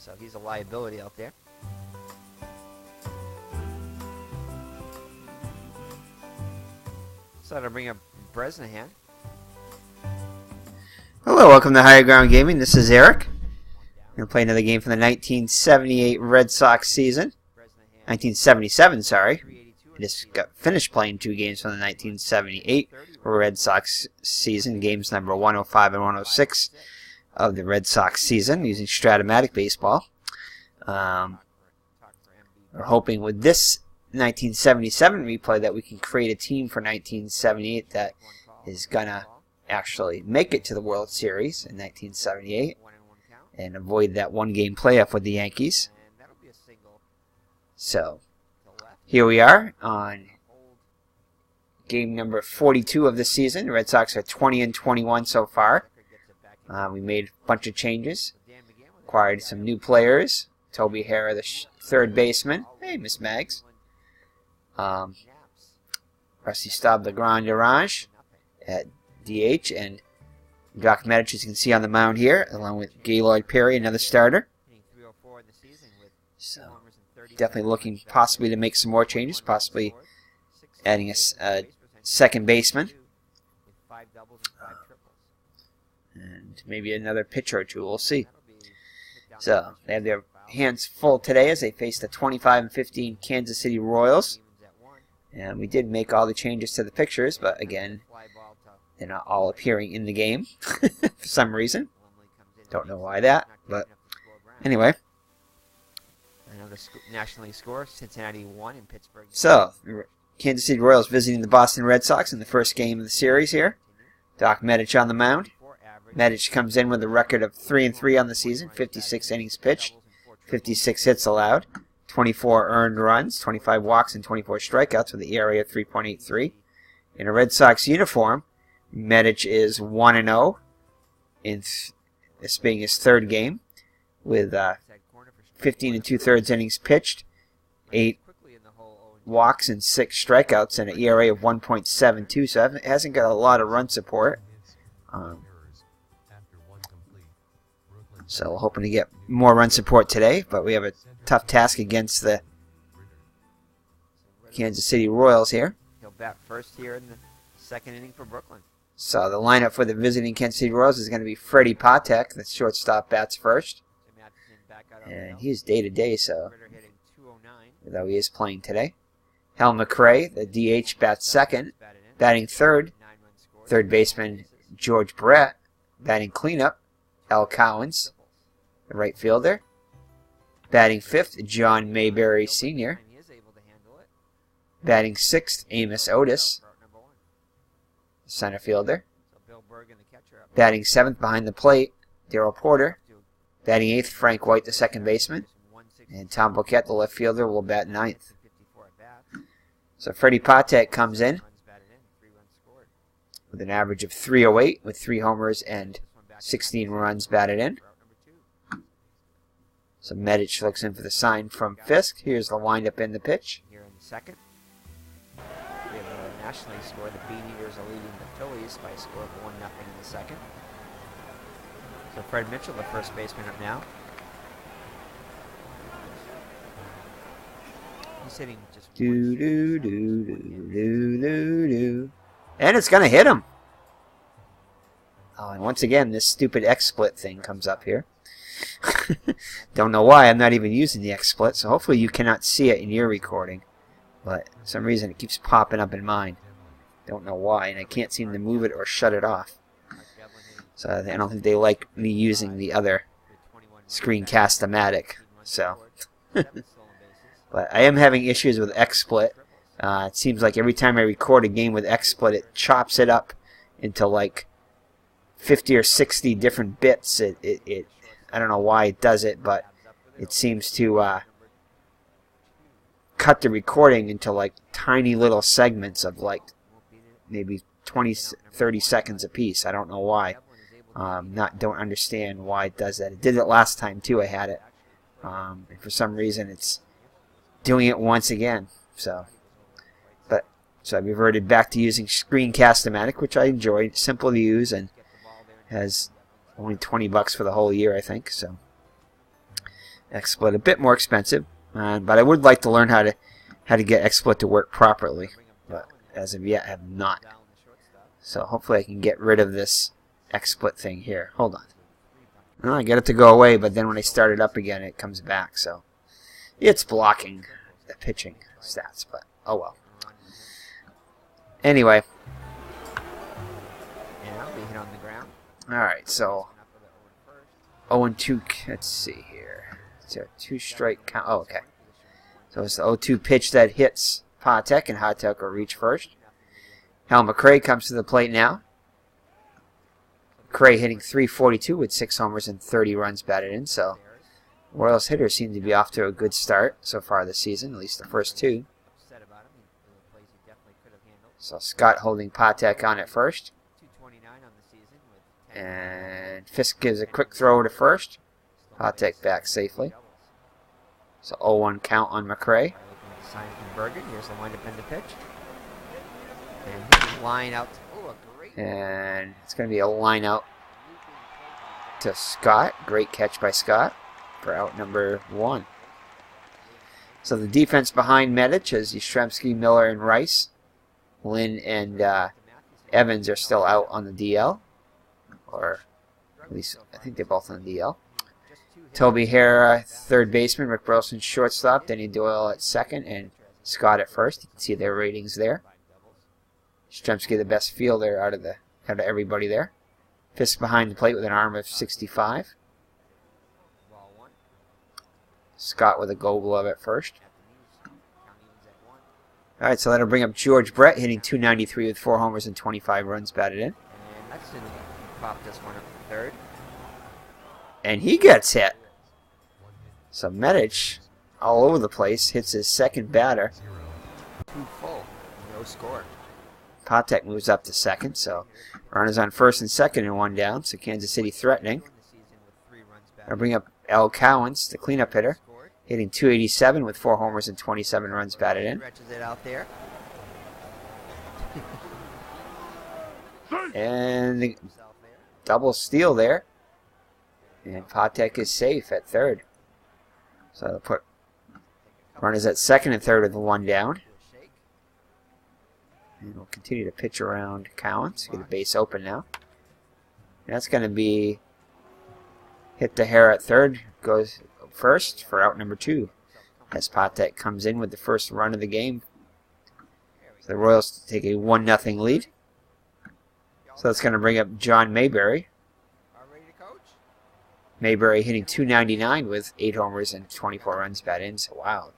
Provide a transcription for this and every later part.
so he's a liability out there. So to bring up Bresnahan. Hello, welcome to Higher Ground Gaming. This is Eric. I'm going to play another game from the 1978 Red Sox season. 1977, sorry. I just got finished playing 2 games from the 1978 Red Sox season, games number 105 and 106 of the Red Sox season, using Stratomatic Baseball. We're hoping with this 1977 replay that we can create a team for 1978 that is going to actually make it to the World Series in 1978 and avoid that 1-game playoff with the Yankees. So here we are on game number 42 of the season. The Red Sox are 20-21 so far. We made a bunch of changes, acquired some new players. Toby Harrah, the third baseman. Hey, Miss Mags. Rusty Staub Legrand Orange at DH, and Doc Medich, as you can see on the mound here, along with Gaylord Perry, another starter. So definitely looking possibly to make some more changes, possibly adding a second baseman. And maybe another pitcher or two, we'll see. So they have their hands full today as they face the 25-15 Kansas City Royals. And we did make all the changes to the pictures, but again, they're not all appearing in the game for some reason. Don't know why that, but anyway. Another National League score, Cincinnati 1 and Pittsburgh. So, Kansas City Royals visiting the Boston Red Sox in the first game of the series here. Doc Medich on the mound. Medich comes in with a record of 3-3 on the season, 56 innings pitched, 56 hits allowed, 24 earned runs, 25 walks, and 24 strikeouts with the ERA of 3.83. In a Red Sox uniform, Medich is 1-0 in this being his third game, with 15 2/3 innings pitched, 8 walks and 6 strikeouts, and an ERA of 1.72. So it hasn't got a lot of run support. So hoping to get more run support today, but we have a tough task against the Kansas City Royals here. He'll bat first here in the second inning for Brooklyn. So the lineup for the visiting Kansas City Royals is going to be Freddie Patek, the shortstop, bats first. And he's day-to-day, so though he is playing today. Hal McRae, the DH, bats second. Batting third, third baseman George Brett. Batting cleanup, Al Cowens, the right fielder. Batting fifth, John Mayberry Sr. Batting sixth, Amos Otis, center fielder. Batting seventh behind the plate, Darrell Porter. Batting eighth, Frank White, the second baseman. And Tom Boquette, the left fielder, will bat ninth. So Freddie Patek comes in with an average of 308 with 3 homers and 16 runs batted in. So Medich looks in for the sign from Fisk. Here's the windup in the pitch. Here in the second. We have a National League score. The Bean Eaters are leading the Phillies by a score of 1-0 in the second. So Fred Mitchell, the first baseman, up now. He's hitting just do do do do do do do, and it's gonna hit him. Oh, and once again, this stupid XSplit thing comes up here. Don't know why. I'm not even using the XSplit, so hopefully you cannot see it in your recording. But for some reason, it keeps popping up in mine. Don't know why, and I can't seem to move it or shut it off. So I don't think they like me using the other Screencast-O-Matic. So, but I am having issues with XSplit. It seems like every time I record a game with XSplit, it chops it up into like 50 or 60 different bits. I don't know why it does it, but it seems to cut the recording into like tiny little segments of like maybe 20, 30 seconds a piece. I don't know why. Don't understand why it does that. It did it last time too. I had it, and for some reason it's doing it once again. So I reverted back to using Screencast-O-Matic, which I enjoy. It's simple to use and has only $20 for the whole year, I think. So XSplit a bit more expensive, but I would like to learn how to get XSplit to work properly. But as of yet, I have not. So hopefully I can get rid of this XSplit thing here. Hold on. Well, I get it to go away, but then when I start it up again, it comes back. So it's blocking the pitching stats, but oh well. Anyway. Alright, so 0-2, let's see here. It's a 2-strike count. Oh, okay. So it's the 0-2 pitch that hits Patek, and Patek will reach first. Hal McRae comes to the plate now. McRae hitting .342 with 6 homers and 30 runs batted in, so Royals hitters seem to be off to a good start so far this season, at least the first 2. So Scott holding Patek on at first. And Fisk gives a quick throw to first. Patek back safely. So 0-1 count on McRae. Sign from Bergen. Here's the wind-up end of pitch. And he's line out. Oh, a great. And it's going to be a line out to Scott. Great catch by Scott for out number 1. So the defense behind Medich is Yastrzemski, Miller, and Rice. Lynn and Evans are still out on the DL. Or at least I think they're both on the DL. Toby Hare, third baseman. Rick Burleson, shortstop. Denny Doyle at second. And Scott at first. You can see their ratings there. Yastrzemski the best fielder out of everybody there. Fisk behind the plate with an arm of 65. Scott with a gold glove at first. Alright, so that'll bring up George Brett, hitting .293 with 4 homers and 25 runs batted in. And that's going to pop this one up to third. And he gets hit. So Medich, all over the place, hits his second batter. 2 full, no score. Patek moves up to second, so runners on first and second and 1 down, so Kansas City threatening. I'll bring up Al Cowens, the cleanup hitter, hitting .287 with 4 homers and 27 runs batted in. Stretches it out there. And the double steal there. And Patek is safe at third. So they'll put runners at second and third with the 1 down. And we'll continue to pitch around Cowens. Get a base open now. And that's going to be hit to Hare at third. Goes first for out number 2. As Patek comes in with the first run of the game. So the Royals take a 1-0 lead. So that's going to bring up John Mayberry. Mayberry hitting .299 with 8 homers and 24 runs batted in. So wow,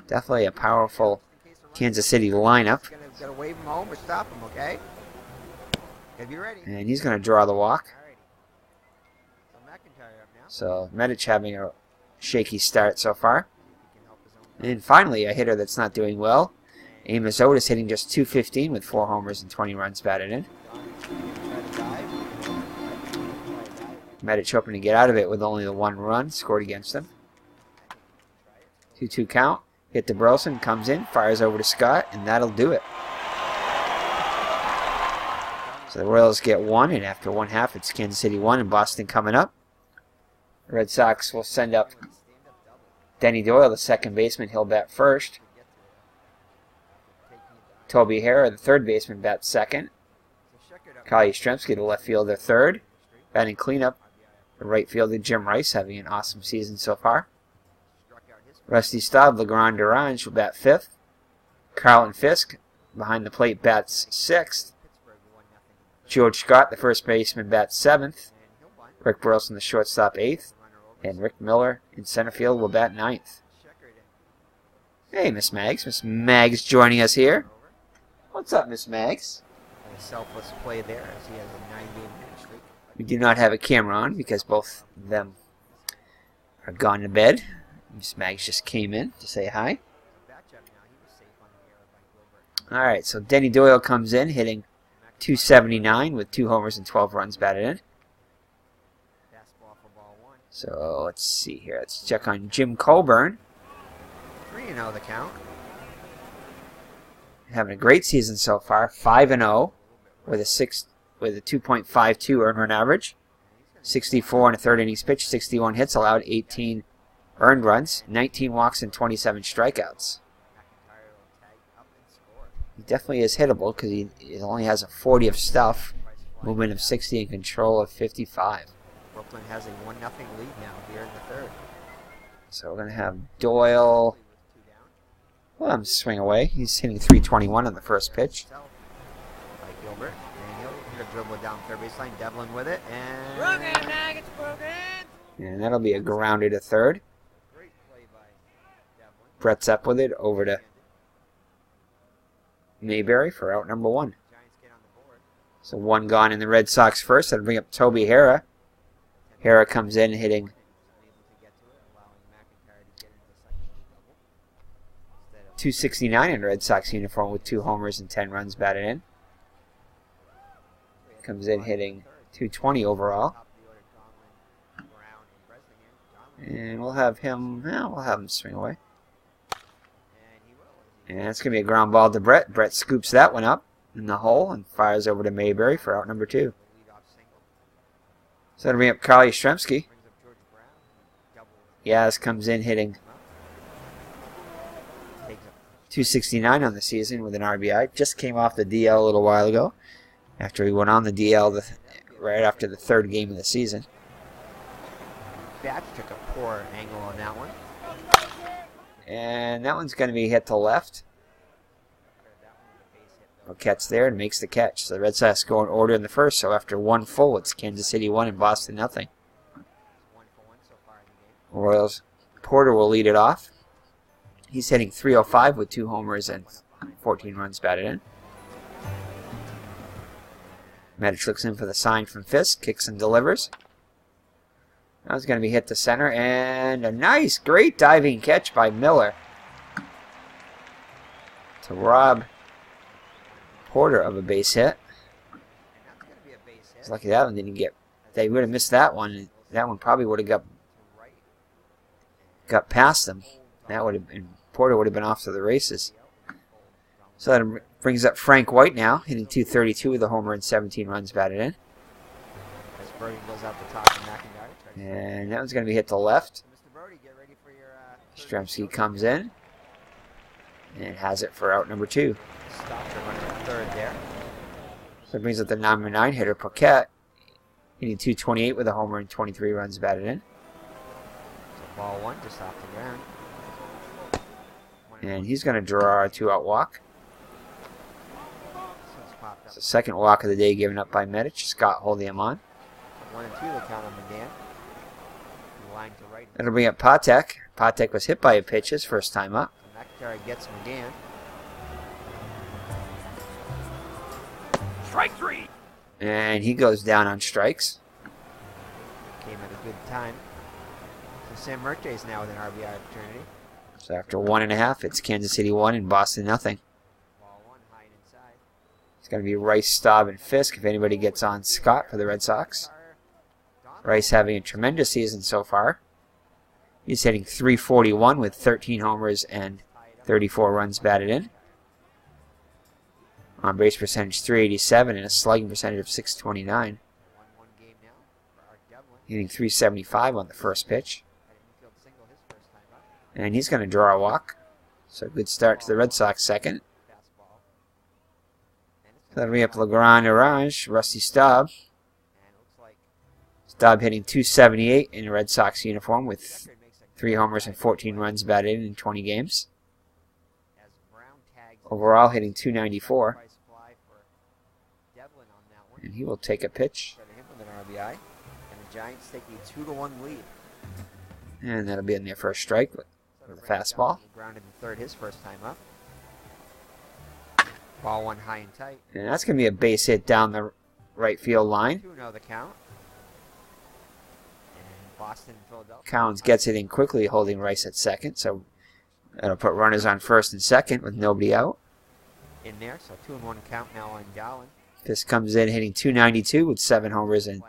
definitely a powerful Kansas City lineup. Gonna wave him home or stop him, okay? Gotta be ready. And he's going to draw the walk. So Medich having a shaky start so far. And finally, a hitter that's not doing well. Amos Otis hitting just .215 with 4 homers and 20 runs batted in. Medich hoping to get out of it with only the 1 run scored against him. 2-2 count. Hit to Burleson, comes in, fires over to Scott, and that'll do it. So the Royals get 1, and after 1/2, it's Kansas City 1 and Boston coming up. The Red Sox will send up Denny Doyle, the second baseman. He'll bat first. Toby Hare, the third baseman, bats second. Kyle Yastrzemski, the left fielder, third. Batting cleanup, the right fielder, Jim Rice, having an awesome season so far. Rusty Staub, Legrand Durange will bat 5th. Carlton Fisk, behind the plate, bats 6th. George Scott, the first baseman, bats 7th. Rick Burleson, the shortstop, 8th. And Rick Miller in center field will bat 9th. Hey, Miss Maggs. Miss Maggs joining us here. What's up, Miss Maggs? A selfless play there as he has a 9-game hit streak. We do not have a camera on because both of them are gone to bed. Miss Maggs just came in to say hi. Alright, so Denny Doyle comes in hitting .279 with 2 homers and 12 runs batted in. So let's see here. Let's check on Jim Colburn. 3-0 the count. Having a great season so far. 5-0 with a 2.52 earned run average. 64 and a third innings pitched. 61 hits allowed. 18 earned runs, 19 walks and 27 strikeouts. He definitely is hittable because he only has a 40 of stuff, movement of 60, and control of 55. Brooklyn has a 1-0 lead now here in the third. So we're going to have Doyle. Well, I'm swing away. He's hitting 321 on the first pitch. By Gilbert. And he'll dribble down third baseline. Devlin with it. And that'll be a grounder to third. Great play by Devlin. Brett's up with it over to Mayberry for out number 1. Giants get on the board. So 1 gone in the Red Sox first. That'll bring up Toby Hara. Hara comes in hitting 269 in a Red Sox uniform with 2 homers and 10 runs batted in. Comes in hitting 220 overall. And we'll have him swing away. And it's going to be a ground ball to Brett. Brett scoops that one up in the hole and fires over to Mayberry for out number 2. So that'll bring up Carl Yastrzemski. Yaz comes in hitting 269 on the season with an RBI. Just came off the DL a little while ago after he went on the DL right after the 3rd game of the season. Batch took a poor angle on that one. And that one's going to be hit to left. Roquette's there and makes the catch. So the Red Sox go in order in the first. So after 1 full, it's Kansas City 1 and Boston nothing. Royals Porter will lead it off. He's hitting 305 with 2 homers and 14 runs batted in. Medich looks in for the sign from Fisk. Kicks and delivers. That was going to be hit to center. And a nice, great diving catch by Miller to rob Porter of a base hit. He's lucky that one didn't get. They would have missed that one. That one probably would have got past them. That would have been. Porter would have been off to the races. So that brings up Frank White now, hitting 232 with a homer and 17 runs batted in. As Brody goes out the top of McIntyre. And that one's going to be hit to left. Mr. Brody, get ready for your Yastrzemski comes in and has it for out number 2. Stops are running at third there. So it brings up the number 9 hitter, Paquette, hitting 228 with a homer and 23 runs batted in. So ball 1 just off the ground. And he's going to draw a 2-out walk. It's the second walk of the day given up by Medich. Scott holding him on. 1 and 2 the count on McGann. Line to right. That'll bring up Patek. Patek was hit by a pitch his first time up. So McIntyre gets McGann. Strike 3. And he goes down on strikes. Came at a good time. So Sam Murche is now with an RBI opportunity. So after 1.5, it's Kansas City 1 and Boston nothing. Ball 1 high and inside. It's going to be Rice, Staub, and Fisk if anybody gets on Scott for the Red Sox. Rice having a tremendous season so far. He's hitting 341 with 13 homers and 34 runs batted in. On base percentage 387 and a slugging percentage of 629. Hitting 375 on the first pitch. And he's going to draw a walk. So good start to the Red Sox second. That'll be up Legrand Orange, Rusty Staub. Staub hitting 278 in a Red Sox uniform with 3 homers and 14 runs batted in 20 games. Overall hitting 294. And he will take a pitch. And the Giants take a 2-1 lead. And that'll be in there for a strike with a fastball. Grounded in third his first time up. Ball 1 high and tight. And that's going to be a base hit down the right field line. 2-0 the count. And Boston and Philadelphia. Collins gets it in quickly, holding Rice at second. So that'll put runners on first and second with nobody out. In there, so 2-1 count now on Gowan. Fisk comes in hitting 292 with 7 homers and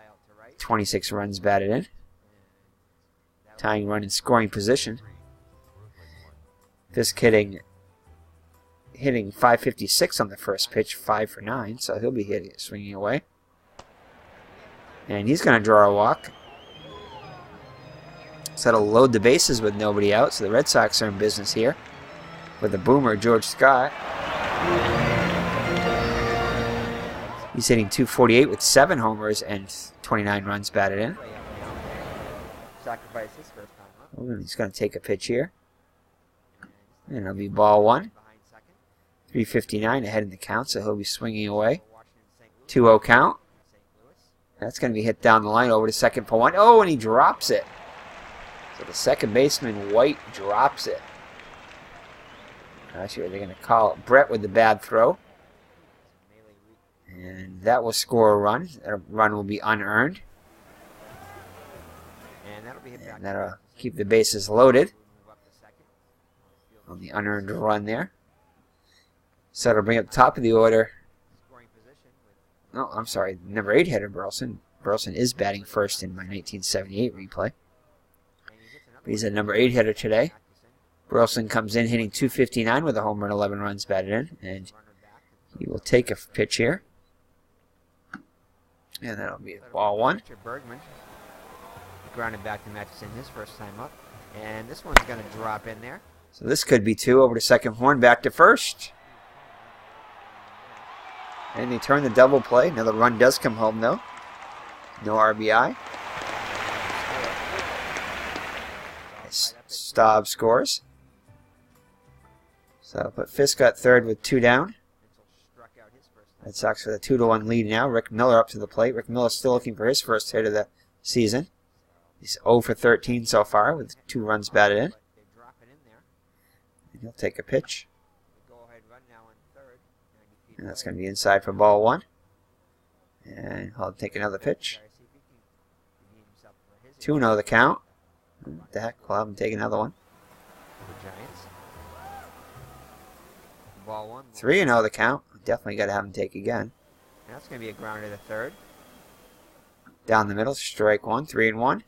26 runs batted in. Tying run in scoring position. Fisk hitting 556 on the first pitch, 5 for 9, so he'll be swinging away. And he's going to draw a walk. So that'll load the bases with nobody out. So the Red Sox are in business here with the boomer, George Scott. He's hitting .248 with 7 homers and 29 runs batted in. Sacrifice his first time up. Oh, he's going to take a pitch here. And it'll be ball 1. 3:59 ahead in the count, so he'll be swinging away. 2-0 count. That's going to be hit down the line over to second for 1. Oh, and he drops it. So the second baseman, White, drops it. Not sure what they're going to call it. Brett with the bad throw. And that will score a run. That run will be unearned. And that'll keep the bases loaded on the unearned run there. So it'll bring up the top of the order. No, I'm sorry. Number 8 hitter, Burleson. Burleson is batting first in my 1978 replay. But he's a number 8 hitter today. Burleson comes in hitting .259 with a homer and 11 runs batted in. And he will take a pitch here. And that'll be ball 1. Bergman grounded back to Matheson his first time up. And this one's going to drop in there. So this could be 2 over to second horn, back to first. And they turn the double play. Another run does come home, though. No RBI. Staub scores. So put Fisk at third with 2 down. Red Sox with a 2-1 lead now. Rick Miller up to the plate. Rick Miller still looking for his first hit of the season. He's 0 for 13 so far with 2 runs batted in. And he'll take a pitch. And that's going to be inside for ball 1. And he'll take another pitch. 2-0 the count. What the heck? Well, I'm taking another one. 3-0 the count. Definitely got to have him take again. That's going to be a grounder to third. Down the middle, strike 1, 3-1.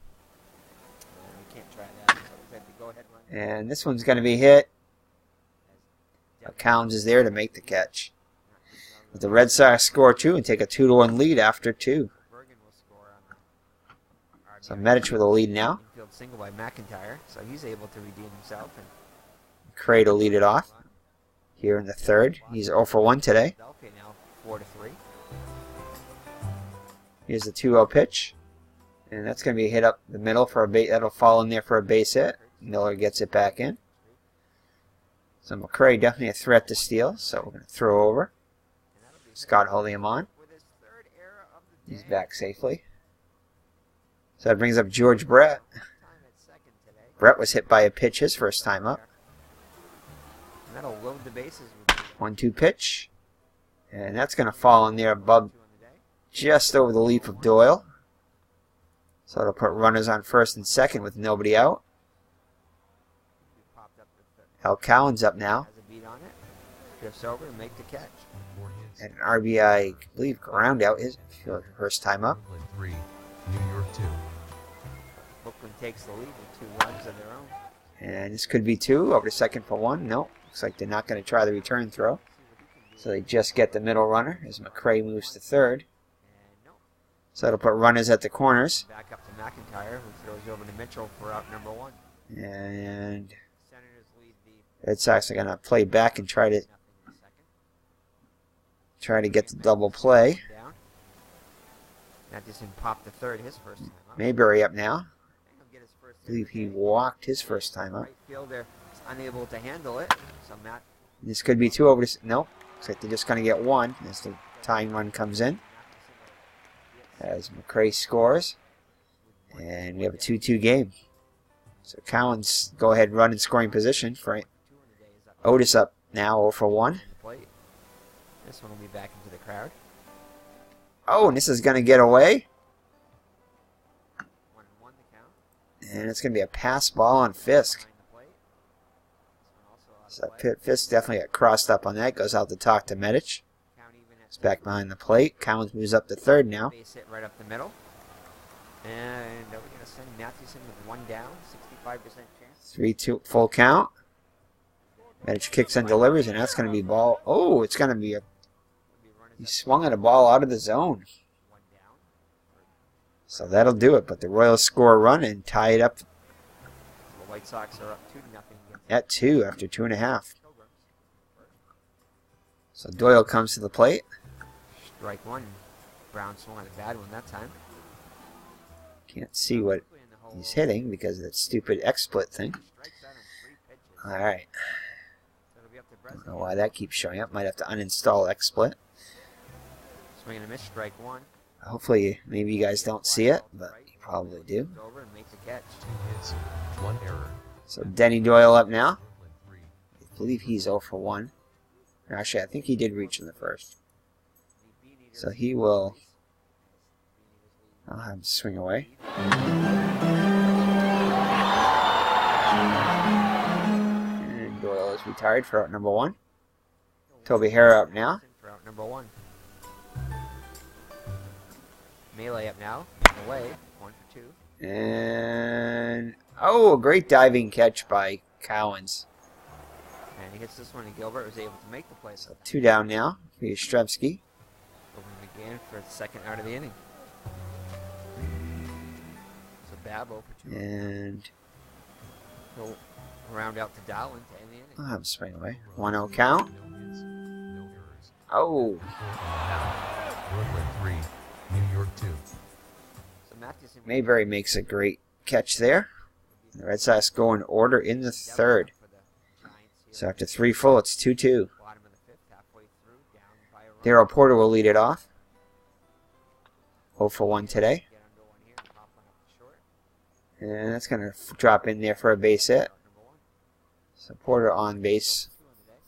And this one's going to be hit. Collins is there to make the catch. But the Red Sox score 2 and take a 2-1 lead after 2. So Medich with a lead now. Single by McIntyre, so he's able to redeem himself. Cray to lead it off here in the third. He's 0 for 1 today. 4-3. Here's the 2-0 pitch. And that's going to be hit up the middle for a base. That'll fall in there for a base hit. Miller gets it back in. So McCray definitely a threat to steal, so we're going to throw over. Scott holding him on. He's back safely. So that brings up George Brett. Brett was hit by a pitch his first time up. That'll load the bases. 1-2 pitch. And that's going to fall in there above, just over the leap of Doyle. So it'll put runners on first and second with nobody out. Al Cowan's up now. Drifts over and make the catch. And an RBI, I believe, ground out his first time up. New York 2. Brooklyn takes the lead with 2 runs of their own. And this could be 2 over to second for 1. No, looks like they're not going to try the return throw. So they just get the middle runner as McCray moves to third. So it'll put runners at the corners. Back up to McIntyre, who throws over to Mitchell for out number 1. And Red Sox are going to play back and try to get the double play. Matheson popped the third his first time up. Mayberry up now. I believe he walked his first time up. Right fielder is unable to handle it. So Matt. This could be 2 over to... Nope. Looks like they're just going to get 1 as the tying run comes in. As McCray scores. And we have a 2-2 game. So Collins go ahead run in scoring position for Otis up now 0 for 1. This one will be back into the crowd. Oh, and this is going to get away. And it's going to be a pass ball on Fisk. So Fisk definitely got crossed up on that. Goes out to talk to Medich. It's back behind the plate. Collins moves up to third now. Base hit right up the middle. And are we going to send Matheson with 1 down? 65% chance. 3-2 full count. Medich kicks and delivers, and that's going to be ball. Oh, it's going to be a... He swung at a ball out of the zone. So that'll do it. But the Royals score a run and tie it up White Sox are up 2-0 against At 2 after 2.5. So Doyle comes to the plate. strike one. Brown swung a bad one that time. Can't see what he's hitting because of that stupid X-split thing. Alright. Don't know why that keeps showing up. Might have to uninstall XSplit. Swing and a miss, strike one. Hopefully, maybe you guys don't see it, but you probably do. Over and makes a catch. 2 hits, 1 error. So Denny Doyle up now. Brooklyn 3. I believe he's 0 for 1. Actually, I think he did reach in the first. So he will... I'll have him swing away. And Doyle is retired for out number 1. Toby Hara up now. For out number 1. Melee up now. Away. 1 for 2. And... oh, a great diving catch by Cowens. And he hits this one, and Gilbert was able to make the play. So 2 down now for Yastrzemski. opening again for the second out of the inning. So Babo for 2. And He'll round out to Doyle to end the inning. I'll have him swing away. 1-0 count. No hits, no errors. Oh, 4 Brooklyn 3, New York 2. So Matheson Mayberry makes a great catch there. The Red Sox go in order in the third. for the Giants here. So after 3 full, it's 2-2. Bottom of the 5th, halfway through, down by a run. Darryl Porter will lead it off. 0 for 1 today. Get under one here and pop one up to short. And that's going to drop in there for a base hit. Out number 1. So Porter on base 2 on the day.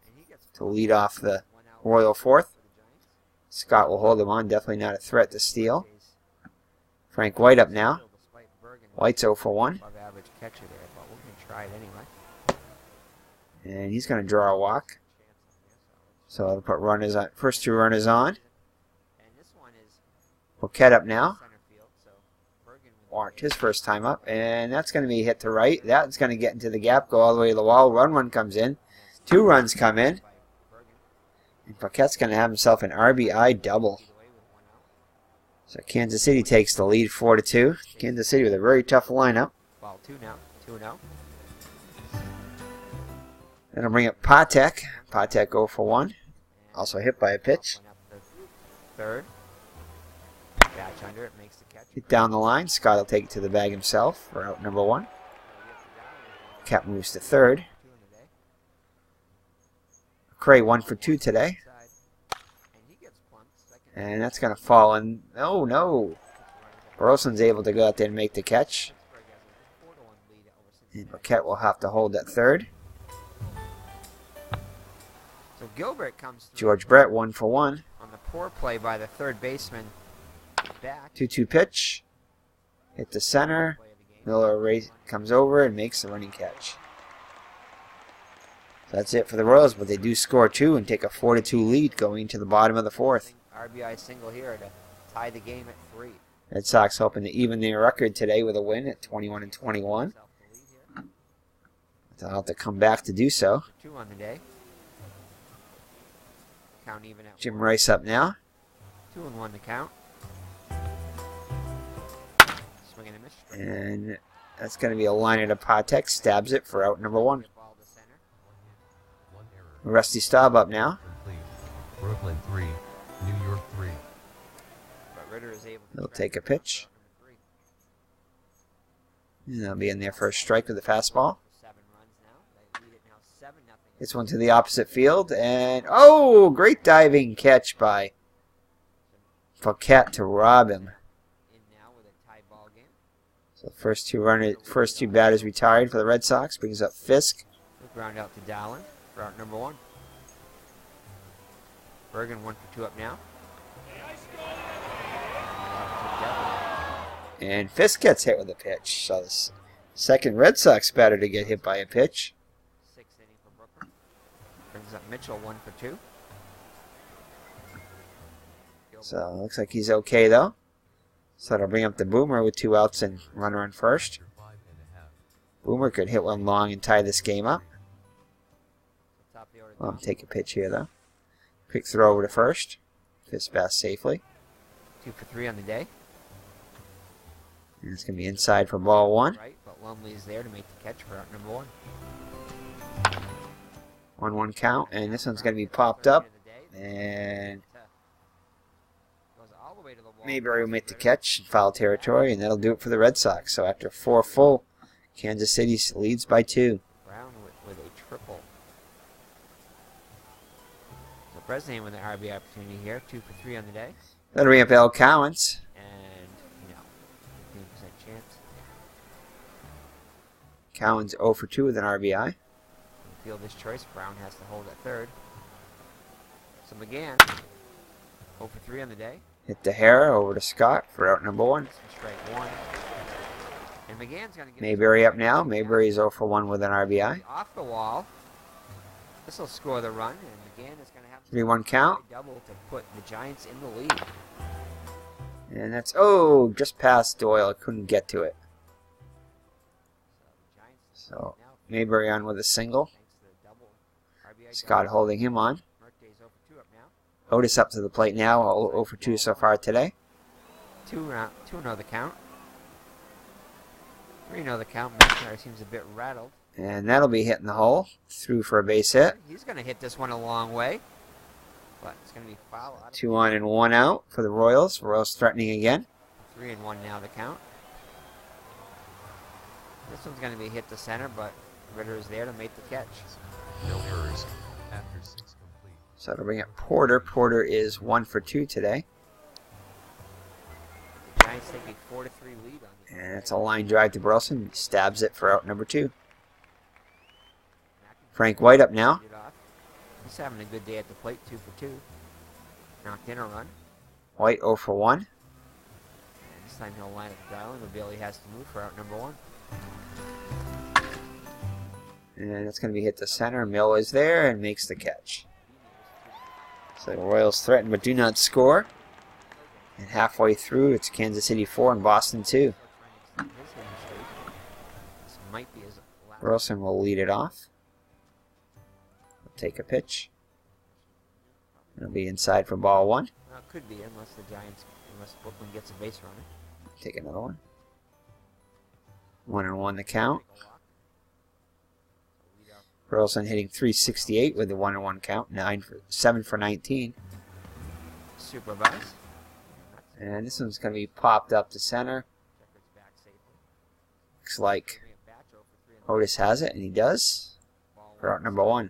And he gets to lead off the 1 out Royal fourth. for the Giants. Scott will hold him on. Definitely not a threat to steal. Frank White up now. Despite Bergen, White's 0 for 1. above average catcher there, but we're going to try it anyway. And he's going to draw a walk. Chance on this. So I'll put runners on. First 2 runners on. And this one is Poquette up now. center field, so Bergen with Walked his first time up. And that's going to be hit to right. That's going to get into the gap. Go all the way to the wall. Run one comes in. 2 runs come in. by Bergen. And Poquette's going to have himself an RBI double. Lead away with 1 out. So Kansas City takes the lead 4-2. Kansas City with a very tough lineup. Ball 2 now. 2-0. Then I'll bring up Patek. Patek 0 for 1. Also hit by a pitch. One up the third. Catch under it, makes the catch. Hit down the line. Scott will take it to the bag himself for out number 1. Cap moves to third. 2 on the day. Cray 1 for 2 today. Side. And he gets plumped. Second. And that's going to fall in. Oh, no. Burleson's able to go out there and make the catch. Pittsburgh has a 4-1 lead over And Cincinnati. Paquette will have to hold that third. So Gilbert comes through George Brett 1 for 1. on the poor play by the third baseman. Back. 2-2 pitch. Hit the center. Play of the game. Miller comes over and makes the running catch. So that's it for the Royals, but they do score 2 and take a 4-2 lead going to the bottom of the 4th. RBI single here to tie the game at 3. Red Sox hoping to even their record today with a win at 21-21. Self the lead here. They'll have to come back to do so. 2 on the day. Count even at Jim 1. Rice up now. 2-1 to count. Swing and a miss. Strike. And that's going to be a liner to Patek. Stabs it for out number 1. Ball to center. 1 error. Rusty Staub up now. Complete. Brooklyn 3, New York 3. But Ritter is able to He'll strike take a out pitch. for number 3. And they'll be in there for a strike with a fastball. 7 runs now. They lead it now 7-0. Hits one to the opposite field. And, oh, great diving catch by Paquette to rob him. In now with a tie ball game. So first two batters retired for the Red Sox. Brings up Fisk. We'll ground out to Dallin for out number 1. Bergen 1 for 2 up now. And Fisk gets hit with a pitch. So the second Red Sox batter to get hit by a pitch. 6th inning for Brooklyn. Brings up Mitchell 1 for 2. So it looks like he's okay though. So that'll bring up the Boomer with 2 outs and runner on first. 5.5. Boomer could hit one long and tie this game up. Top of the order. Well, I'm take a pitch here though. Quick throw over to first. Fisk pass safely. 2 for 3 on the day. And it's going to be inside for ball 1. Right, but Lumley's there to make the catch for out number 1. 1-1 count, and this one's going to be popped up, and Mayberry will make the catch in foul territory, and that'll do it for the Red Sox. So after 4 full, Kansas City leads by 2. Brown with a triple. So Bresnahan with an RBI opportunity here, 2 for 3 on the day. That'll bring up Al Cowens. And, 15% chance. Cowens 0 for 2 with an RBI. Fielder's choice. Brown has to hold at third. So McGann, 0 for 3 on the day. Hit the hair over to Scott for out number 1. Strike 1. And McGann's going to get Mayberry up now. Mayberry's 0 for 1 with an RBI. off the wall. This will score the run, and McGann is going to have 3-1 count. double to put the Giants in the lead. And that's, just past Doyle. Couldn't get to it. So Mayberry on with a single. Scott holding him on. Otis up to the plate now, 0 for 2 so far today. 2-0 the count. 3-0 the count. McNair seems a bit rattled. And that'll be hitting the hole. Through for a base hit. He's going to hit this one a long way. But it's going to be foul. 2 on and 1 out for the Royals. Royals threatening again. 3-1 now the count. This one's going to be hit to center, but Ritter is there to make the catch. No errors after 6 complete. So it'll bring up Porter. Porter is 1 for 2 today. The Giants take a 4-3 lead on the And it's a line drive to Burleson. He stabs it for out number 2. Frank White up now. He's having a good day at the plate, 2 for 2. Knocked in a run. White 0 for 1. And this time he'll line up the dial, and Bailey has to move for out number 1. And it's going to be hit to center. Mill is there and makes the catch. So the Royals threaten but do not score. And halfway through, it's Kansas City 4 and Boston 2. This might be his last. Burleson will lead it off. Take a pitch. It'll be inside for ball 1. Well, it could be unless Brooklyn gets a base runner. Take another one. 1-1 the count. Burleson hitting .368 with the 1-1 count. 7 for 19. Supervise. And this one's going to be popped up to center. Looks like Otis has it, and he does. For out number 1.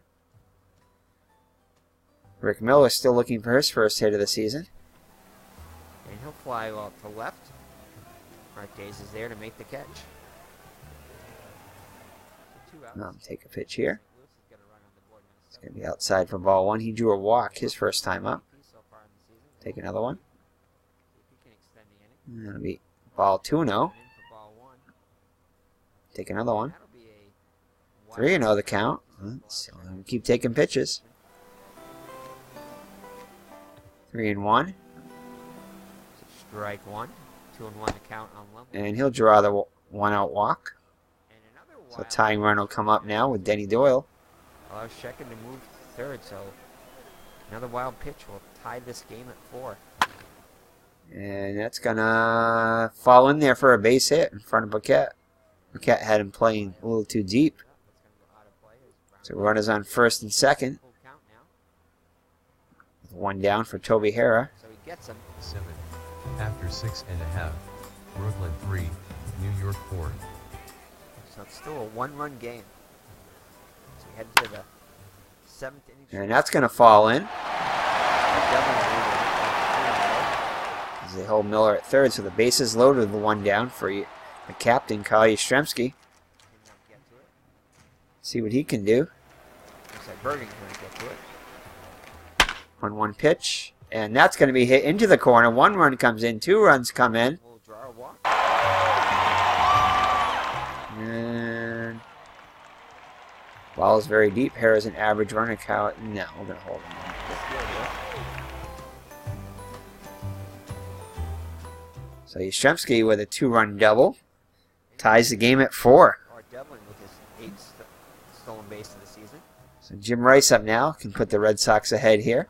Rick Miller still looking for his first hit of the season. And he'll fly out to left. Marquez is there to make the catch. Take a pitch here. It's going to be outside for ball 1. He drew a walk his first time up. Take another one. And that'll be ball 2-0. Take another one. 3-0 the count. So keep taking pitches. 3-1. Strike 1. 2-1 the count on Lumley. And he'll draw the 1-out walk. So tying run will come up now with Denny Doyle. I was checking to move to third, so another wild pitch will tie this game at 4. And that's going to fall in there for a base hit in front of Paquette. Paquette had him playing a little too deep. So runners on first and second. With 1 down for Toby Hara. So he gets him. 7 after 6.5. Brooklyn 3, New York 4. So it's still a 1-run game. So we head to the 7th inning. And that's going to fall in. As they hold Miller at third, so the bases loaded with the 1 down for the captain, Kyle Yastrzemski. See what he can do. Looks like Bergen's going to get to it. 1-1 pitch. And that's going to be hit into the corner. 1 run comes in. 2 runs come in. We'll draw a walk. And ball is very deep. Hara's an average runner. Kyle, no, we're going to hold him. So Yastrzemski with a 2-run double ties the game at 4. Or Devlin with his 8th stolen base of the season. So Jim Rice up now can put the Red Sox ahead here.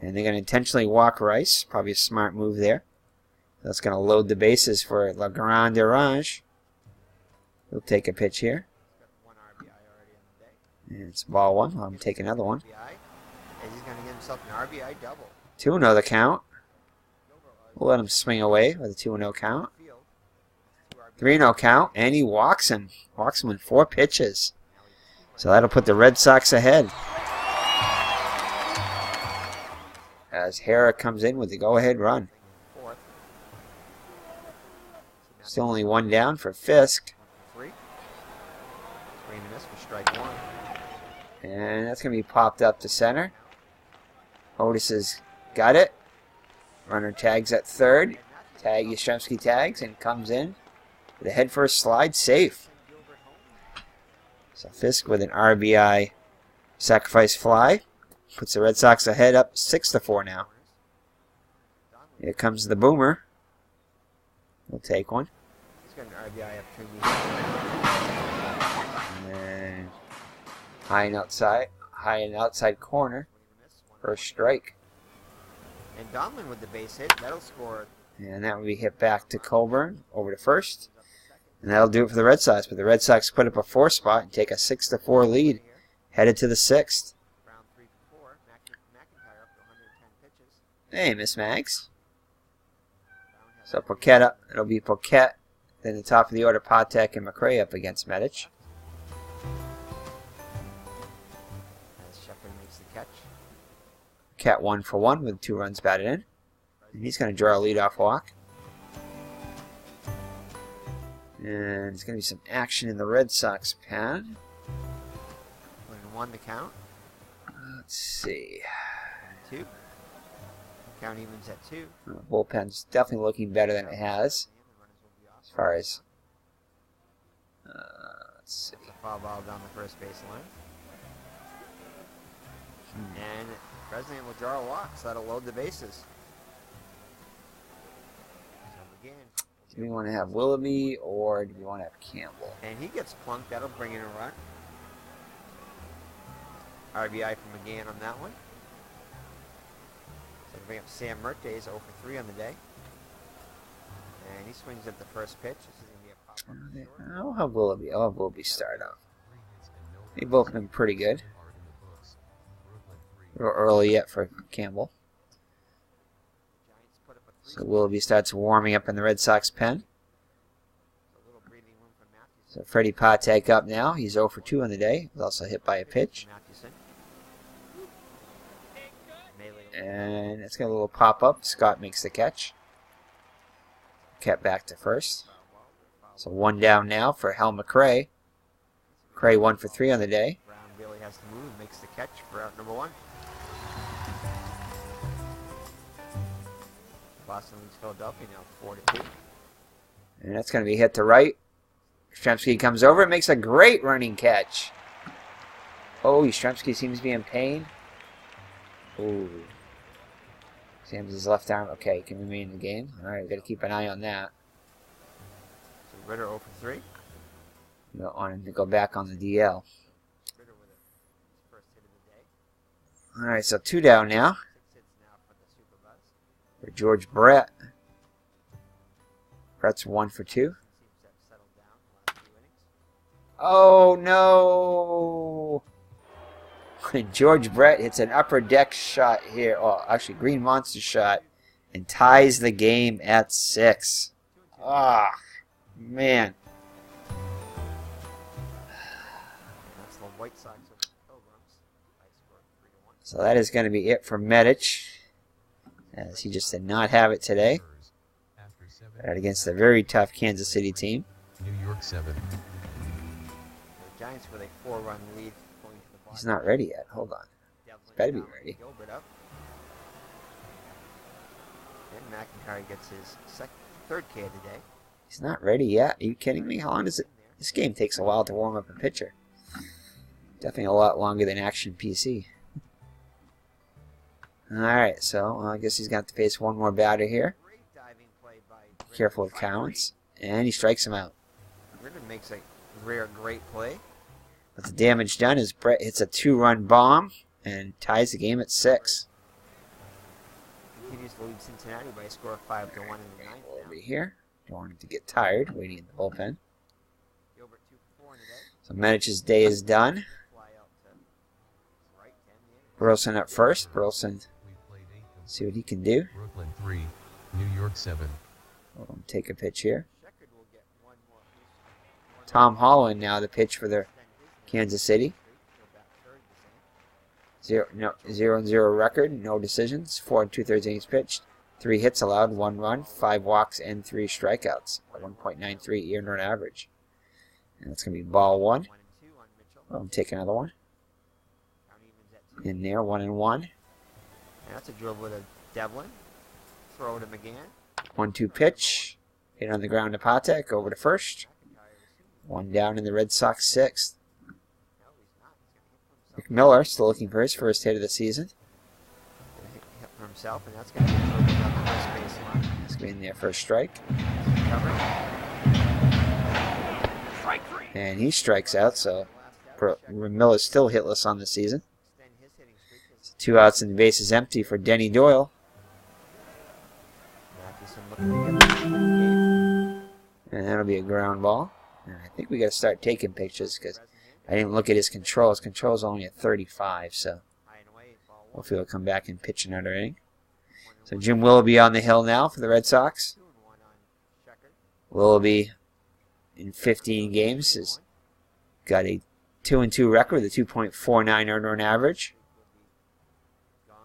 And they're going to intentionally walk Rice. Probably a smart move there. That's going to load the bases for La Grande Orange. He'll take a pitch here. And it's ball one. I'm going to take another one. And he's going to get himself an RBI double. 2-0 the count. We'll let him swing away with a 2-0 count. 3-0 count, and he walks him. Walks him in 4 pitches. So that'll put the Red Sox ahead. As Hara comes in with the go-ahead run. Still only 1 down for Fisk. And that's going to be popped up to center. Otis has got it. Runner tags at third. Yastrzemski tags and comes in with a head first slide, safe. So Fisk with an RBI sacrifice fly. Puts the Red Sox ahead, up 6-4 now. Here comes the boomer. We'll take one. He's got an RBI up 2. And then high and outside corner. First strike. And Donlin with the base hit. That'll score. And that will be hit back to Colburn over to first. And that'll do it for the Red Sox. But the Red Sox put up a 4 spot and take a 6-4 lead. Headed to the 6th. Hey, Miss Mags. So Poquette up. It'll be Poquette. Then the top of the order, Patek and McRae up against Medich. As Shepard makes the catch. Cat 1 for 1 with 2 runs batted in. And he's going to draw a leadoff walk. And there's going to be some action in the Red Sox pen. 1 to count. Let's see. 2. Count evens at 2. Bullpen's definitely looking better than it has. As far as... let's see. It's a foul ball down the first base line. And President will draw a walk, so that'll load the bases. So again, do we want to have Willoughby or do we want to have Campbell? And he gets plunked. That'll bring in a run. RBI from McGann on that one. So bring up Sam Mertes, 0 for 3 on the day. And he swings at the first pitch. This is going to be a pop-up. I'll have Willoughby. I'll have Willoughby start off. They've both been pretty good. A little early yet for Campbell. So Willoughby starts warming up in the Red Sox pen. So Freddie Patek up now. He's 0 for 2 on the day. He's also hit by a pitch. And it's got a little pop-up. Scott makes the catch. Kept back to first. So 1 down now for Hal McRae. McRae 1 for 3 on the day. Brown Billy has to move, makes the catch for out number 1. Boston leads Philadelphia now 4-2. And that's going to be hit to right. Yastrzemski comes over and makes a great running catch. Oh, Yastrzemski seems to be in pain. Ooh. Sam's his left arm. Okay, can remain in the game. Alright, we've got to keep an eye on that. So Ritter 0 for 3. You don't want him to go back on the DL. Ritter with his first hit of the day. Alright, so 2 down now 6 hits now for the Super Buzz. for George Brett. Brett's 1 for 2. Seems to have settled down the last 2 innings. Oh no! George Brett hits an upper deck shot here. Oh, actually, Green Monster shot. And ties the game at 6. Ah, man. That's the White Sox over the Pilgrims. High score 3-1. So that is going to be it for Medich, as he just did not have it today. Right against a very tough Kansas City team. New York 7. The Giants with a 4-run lead going to the bottom. He's not ready yet. Hold on. He's better be ready. Gilbert up. And McIntyre gets his 3rd K of the day. He's not ready yet. Are you kidding me? How long does it? This game takes a while to warm up a pitcher. Definitely a lot longer than Action PC. Alright, so I guess he's got to face one more batter here. Great diving play by Careful of counts. And he strikes him out. Ritter makes a rare great play. But the damage done is Brett hits a 2-run bomb and ties the game at 6. continues to lead Cincinnati by a score of 5-1 in the ninth. Over here. Don't want him to get tired waiting in the bullpen. Gilbert 2 for 4 in the day. So Medich's day is done. Fly out to right 10 innings. Burleson up first. Burleson, We played 8 games. see what he can do. Brooklyn 3, New York 7. We'll take a pitch here. Sheckard will get one more piece. Tom Holland now the pitch for the Kansas City. He'll bat third the same. 0-0 record, no decisions, 4 2/3 innings pitched, 3 hits allowed, 1 run, 5 walks, and 3 strikeouts. A 1.93 earned run average. And that's going to be ball 1. 1-2 on Mitchell. I'll take another one. Count evens at 2. In there, 1-1. And that's a dribble to Devlin. Throw to McGann. 1-2 pitch. Hit on the ground to Patek, over to first. McIntyre 1 down in the Red Sox 6th. No, he's not. He's going to hit for himself. McMiller still looking for his first hit of the season. Gonna hit for himself, and that's going to get moving up the first baseline. He's going in there for a strike. Cover. And he strikes out, so Miller's still hitless on the season. Extend his hitting streak. So 2 outs and the base is empty for Denny Doyle. Matheson looking to get the game. And that'll be a ground ball. And I think we got to start taking pictures because I didn't look at his control. His control's only at 35, so High and away, ball 1. hopefully he'll come back and pitch another inning. So Jim Willoughby on the hill now for the Red Sox. 2-1 on Sheckard. Willoughby in 15 games has got a 2-2 record with a 2.49 earned run average. Gone.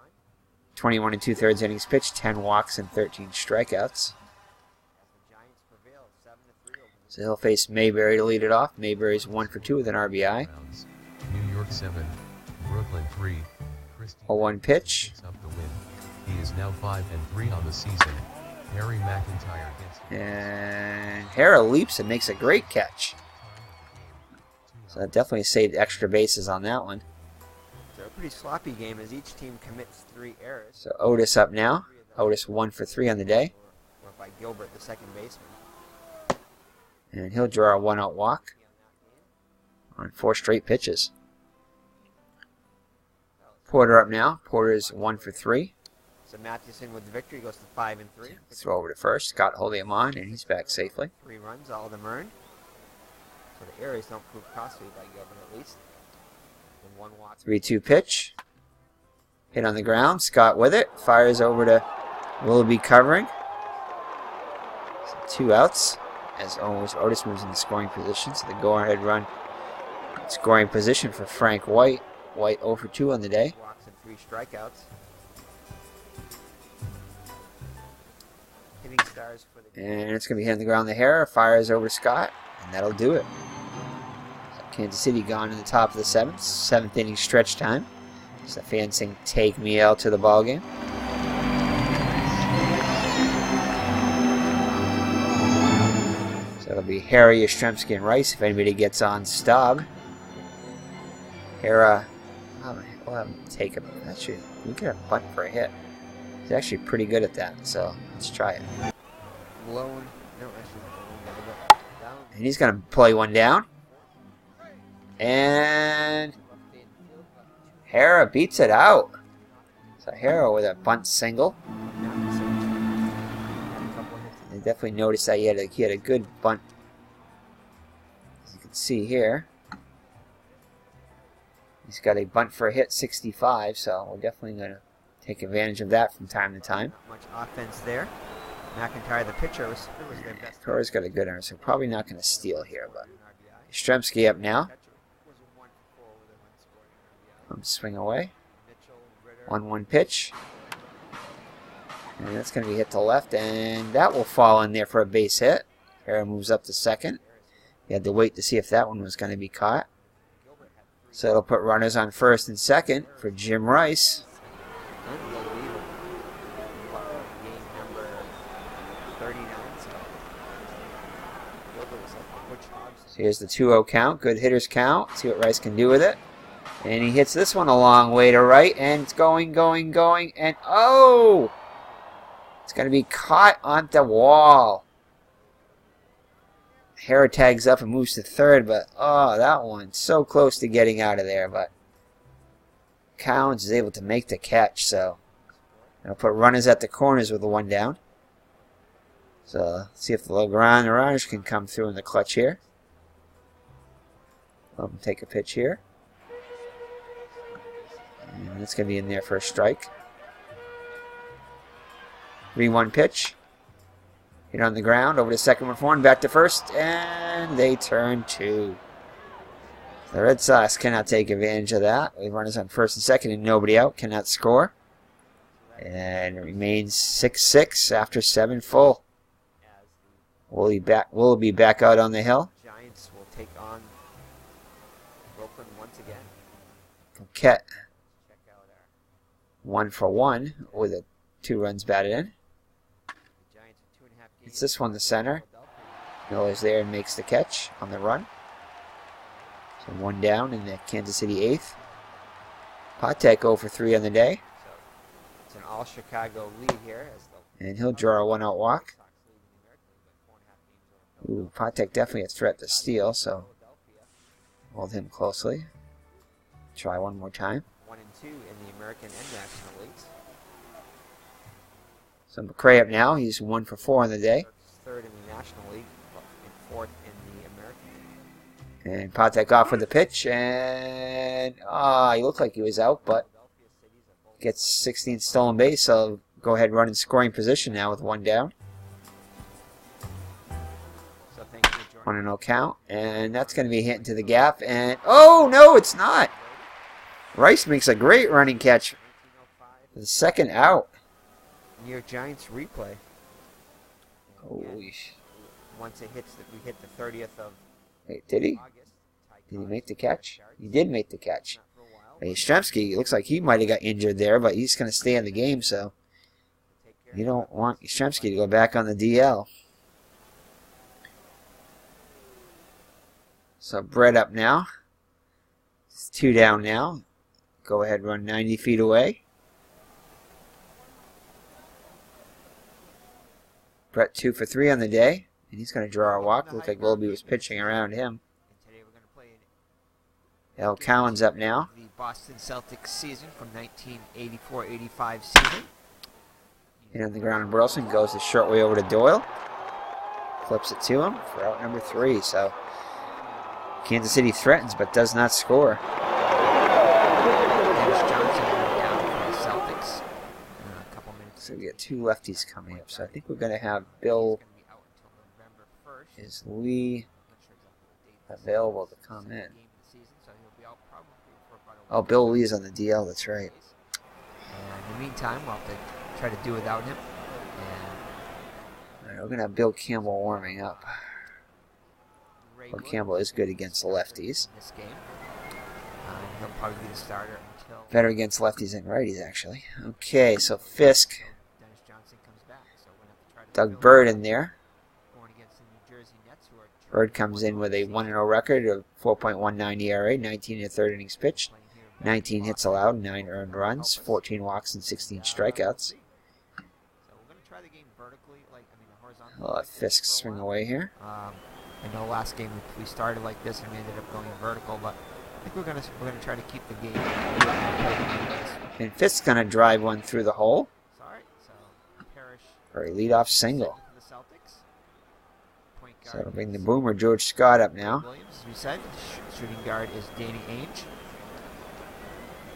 21 2/3 innings pitched, 10 walks, and 13 strikeouts. As the Giants prevail 7-3 over the So he'll face Mayberry to lead it off. Mayberry's 1 for 2 with an RBI. Browns, New York 7, Brooklyn 3. Christie 0-1 pitch. picks up the win. He is now 5-3 on the season. Harry McIntyre gets the And Hara leaps and makes a great catch. So that definitely saved extra bases on that one. So a pretty sloppy game as each team commits 3 errors. So Otis up now. Otis 1 for 3 on the day. Or by Gilbert, the second baseman. And he'll draw a 1-out walk On that game. on 4 straight pitches. Porter up now. Porter's 1 for 3. So Matheson with the victory goes to 5-3. Throw over to first. Scott holding him on, and he's back safely. 3 runs, all of them earned. So the errors don't prove costly by Gilbert at least. And 1 walk. 3-2 pitch. Hit on the ground. Scott with it. Fires over to Willoughby covering. So 2 outs. As always, Otis moves into scoring position. So the go-ahead run scoring position for Frank White. White 0 for 2 on the day. Walks and 3 strikeouts. Hitting stars for the And it's going to be hit on the ground. The hair fires over to Scott. And that'll do it. So Kansas City gone in the top of the 7th. 7th inning stretch time. So the fans sing "Take Me Out" to the ball game. So it'll be Harry, Yastrzemski, and Rice if anybody gets on Staub. Hara, we'll have him take a. Actually, we get a bunt for a hit. He's actually pretty good at that, so let's try it. blown. No, actually, never got down. And he's going to play one down. And Hara beats it out. So Hara with a bunt single. I definitely noticed that he had a good bunt. As you can see here. He's got a bunt for a hit, 65, so we're definitely going to take advantage of that from time to time. Not much offense there. McIntyre, the pitcher, was their best. Torres got a good arm, so probably not going to steal here, but Yastrzemski up now. Swing away. 1-1 pitch. And that's going to be hit to left, and that will fall in there for a base hit. Hara moves up to second. He had to wait to see if that one was going to be caught. So it'll put runners on first and second for Jim Rice. Unbelievable. Game number 39. So here's the 2-0 count. Good hitters count. See what Rice can do with it. And he hits this one a long way to right. And it's going. And oh! It's going to be caught on the wall. Hara tags up and moves to third. But, oh, that one. So close to getting out of there. But Collins is able to make the catch. So I'll put runners at the corners with the 1 down. So let's see if the Legrand Orange can come through in the clutch here. Let him take a pitch here. And it's going to be in there for a strike. 3-1 pitch. Hit on the ground, over to second with 1, back to first, and they turn 2. The Red Sox cannot take advantage of that. We runners on first and second and nobody out, cannot score. And it remains 6-6 after 7 full. Will he back out on the hill? Giants will take on Brooklyn once again. Ket, Check out our 1 for 1 with 2 runs batted in. the Giants in 2.5 games. It's this one, the center. Miller's there and makes the catch on the run. So 1 down in the Kansas City 8th. Patek 0 for 3 on the day. So it's an all-Chicago lead here. As the And he'll draw a 1-out walk. Sox lead in the American League by 4.5 games over Ooh, Patek definitely a threat to steal, so Philadelphia. hold him closely. Try one more time. 1 and 2 in the American and National Leagues. So McRae up now. He's 1 for 4 on the day. Third in the National League and 4th in the American League. And Patek off with the pitch. And he looked like he was out, but Philadelphia cities are both gets 16th stolen base. So go ahead and run in scoring position now with 1 down. so thank you for joining 1-0 count. And that's going to be hit into the gap. And oh, no, it's not. Rice makes a great running catch. 1905 The second out. New York Giants replay. Holy Once it hits, we hit the 30th of Wait, did he? August. Did he make the catch? He did make the catch. Not for a while. Yastrzemski, looks like he might have got injured there, but he's going to stay in the game, so Take care you of don't want Yastrzemski to go back on the DL. So Brett up now. It's 2 down now. Go ahead, run 90 feet away. Brett 2 for 3 on the day, and he's going to draw a walk. Looks like Willoughby was pitching around him. And today we're going to play in Al Cowan's up now. the Boston Celtics season from 1984-85 season. Hit on the ground, and Burleson goes the short way over to Doyle. Flips it to him for out number 3. So Kansas City threatens but does not score. Dennis Johnson went down for the Celtics a couple minutes. So we got 2 lefties coming up. So I think we're going to have Bill, He's going to be out until November 1st. is Lee Not sure exactly what date this is. available to It's come the in? game of the season, so he'll be out probably for about a Oh, week. Bill Lee's on the DL, that's right. And in the meantime, we'll have to try to do without him. And All right, we're going to have Bill Campbell warming up. Ray Bill Wood Campbell is good against the lefties. in this game. He'll probably be the starter until Better against lefties than righties, actually. Okay, so Fisk, Dennis Johnson comes back. So we're going to have to try to Doug fill Bird in there. going against the New Jersey Nets, who are Bird comes in with a 1-0 record of 4.19 ERA, 19 in the 3rd innings pitched, playing here in 19 hits allowed, 9 earned runs, 14 walks, and 16 strikeouts. So we're going to try the game vertically, horizontally. I'll let Fisk swing away here. I know last game we started like this and we ended up going vertical, but I think we're gonna try to keep the game. And Fisk's going to drive one through the hole Sorry, so Parrish for a leadoff single. for the Celtics. Point So guard it'll bring the is boomer George Scott up now. Williams, as we said. Shooting guard is Danny Ainge.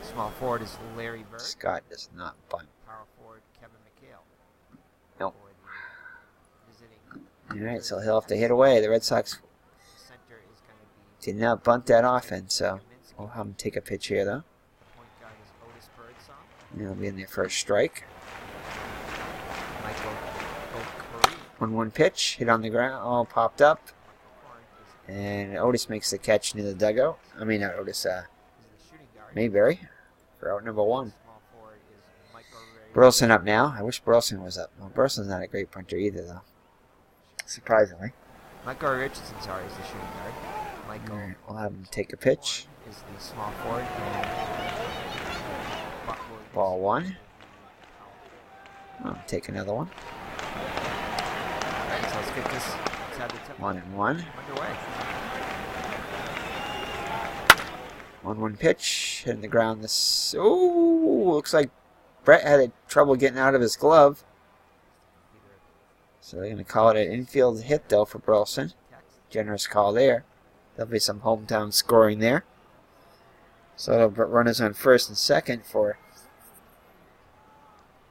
Small forward is Larry Bird. Scott does not bunt. Power forward Kevin McHale. Nope. For the visiting All right, so he'll have to hit away. The Red Sox center is going to be did not bunt that often, so Kaminsky. we'll have him take a pitch here, though. The point guard is Otis Birdsong. And he'll be in there for a strike. Michael O'Curry. 1-1 pitch, hit on the ground, all popped up. Michael Corn And Otis makes the catch near the dugout. I mean, not Otis, is the shooting guard. Mayberry for out number 1. Small forward is Michael Ray. Burleson up now. I wish Burleson was up. Well, Burleson's not a great punter either, though. Surprisingly. Michael Richardson, sorry, is the shooting guard. Michael All right, we'll have him take a pitch. Corn is the small forward. And Butler is Ball 1. the power I'll take another one. All right, so let's get this. Let's have the tempo 1-1. underway. 1-1 pitch, hitting the ground. This looks like Brett had trouble getting out of his glove. So they're going to call it an infield hit, though, for Burleson. Generous call there. There'll be some hometown scoring there. So it'll put runners on first and second for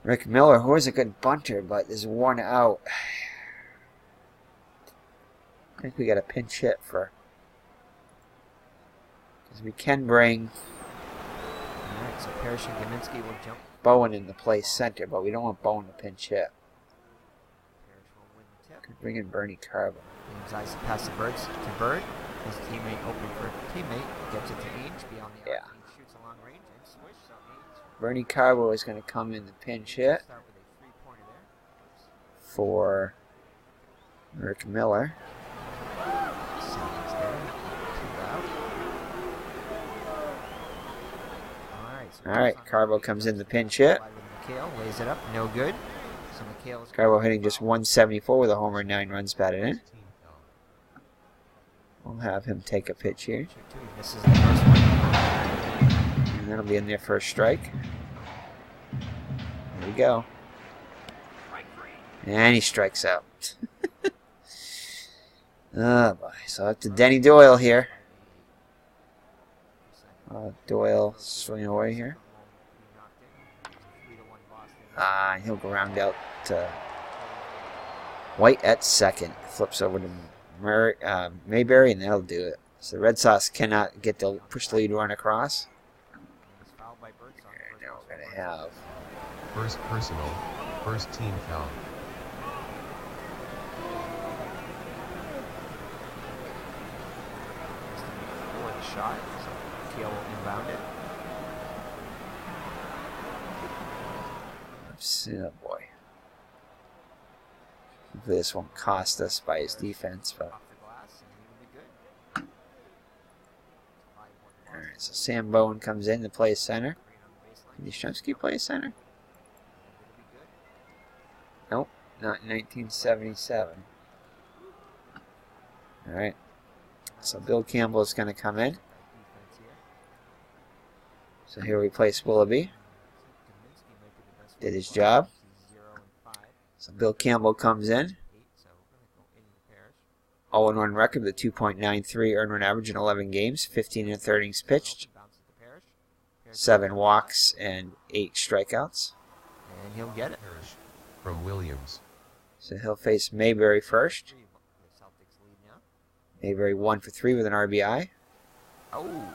Rick Miller, who is a good bunter, but is worn out. I think we got a pinch hit for... because we can bring... Alright, so Parrish and Gaminski will jump. Bowen in the play center, but we don't want Bowen to pinch hit. Parrish will win the tip. Could bring in Bernie Carbo. James eyes to pass the birds to Bird. His teammate open for teammate. Gets it to Ainge beyond the arc. Ainge shoots a long range and swish. So Ainge. Bernie Carbo is going to come in the pinch hit Start with a 3-pointer there. for Rick Miller. Seconds there. 2 out. Alright, Carbo comes in the pinch hit. McHale lays it up. No good. So McHale's Carbo hitting just 174 with a homer and 9 runs batted in. We'll have him take a pitch here. He misses the first one. And that'll be in there for a strike. There we go. And he strikes out. Oh boy. So up to Denny Doyle here. Doyle swinging away here. He'll go round out to White at second. Flips over to Mayberry, and that'll do it. So the Red Sox cannot get the push the lead run across. And now we're going to have First personal, first team foul. Fourth shot. So McHale will inbound it. oh boy. Hopefully this won't cost us by his defense, but Off the glass, and he will be good. alright, so Sam Bowen comes in to play center. Did Yastrzemski play center? Nope, not in 1977. Alright. So Bill Campbell is going to come in. So he'll replace Willoughby. Did his job. So Bill Campbell comes in. 0-1 record with a 2.93 earned run average in 11 games, 15 and 30 innings pitched, 7 walks and 8 strikeouts. And he'll get it. From Williams. So he'll face Mayberry first. Mayberry 1 for 3 with an RBI. Oh.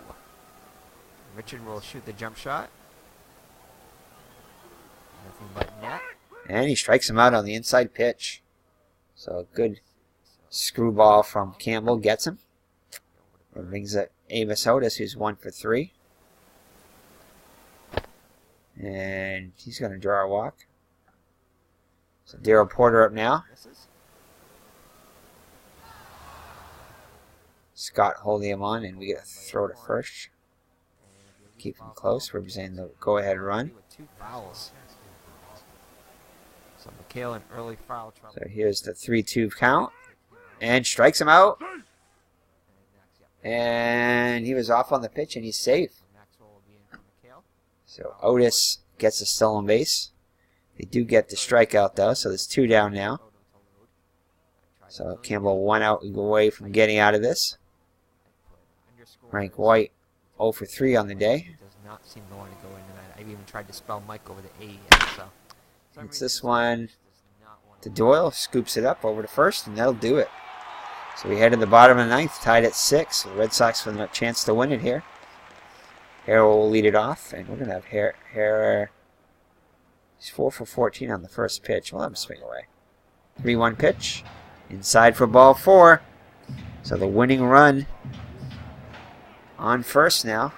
Richard will shoot the jump shot. Nothing but net. And he strikes him out on the inside pitch. So a good screwball from Campbell gets him. It brings up Amos Otis, who's 1 for 3. And he's going to draw a walk. So Darryl Porter up now. Scott holding him on, and we get a throw to first. Keep him close, representing the go-ahead run. With 2 fouls. So McHale in early foul trouble. So here's the 3-2 count. And strikes him out. And he was off on the pitch, and he's safe. So Otis gets a stolen base. They do get the strikeout, though, so there's 2 down now. So Campbell 1 out away from getting out of this. Frank White 0 for 3 on the day. Does not seem to want to go into that. I've even tried to spell Mike over the A. So it's this one to Doyle. Scoops it up over to first, and that'll do it. So we head to the bottom of the 9th, tied at 6. The Red Sox with a chance to win it here. Harrell will lead it off, and we're going to have Harrell. He's 4 for 14 on the first pitch. We'll have him swing away. 3-1 pitch. Inside for ball 4. So the winning run on first now.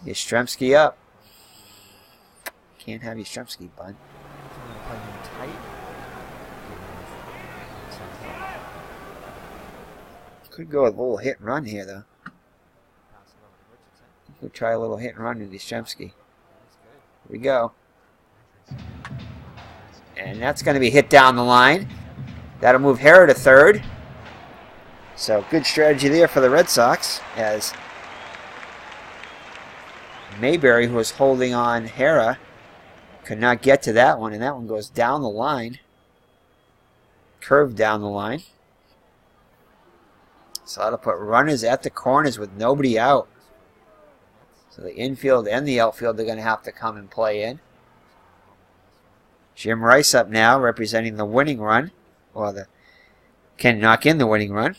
Yastrzemski up. Can't have Yastrzemski, bud. Could go with a little hit and run here, though. We'll try a little hit and run with Yastrzemski. Here we go. And that's going to be hit down the line. That'll move Harrah to third. So good strategy there for the Red Sox, as Mayberry, who was holding on Hera, could not get to that one, and that one goes down the line. Curved down the line. So that'll put runners at the corners with nobody out. So the infield and the outfield are going to have to come and play in. Jim Rice up now, representing the winning run. Well, can knock in the winning run.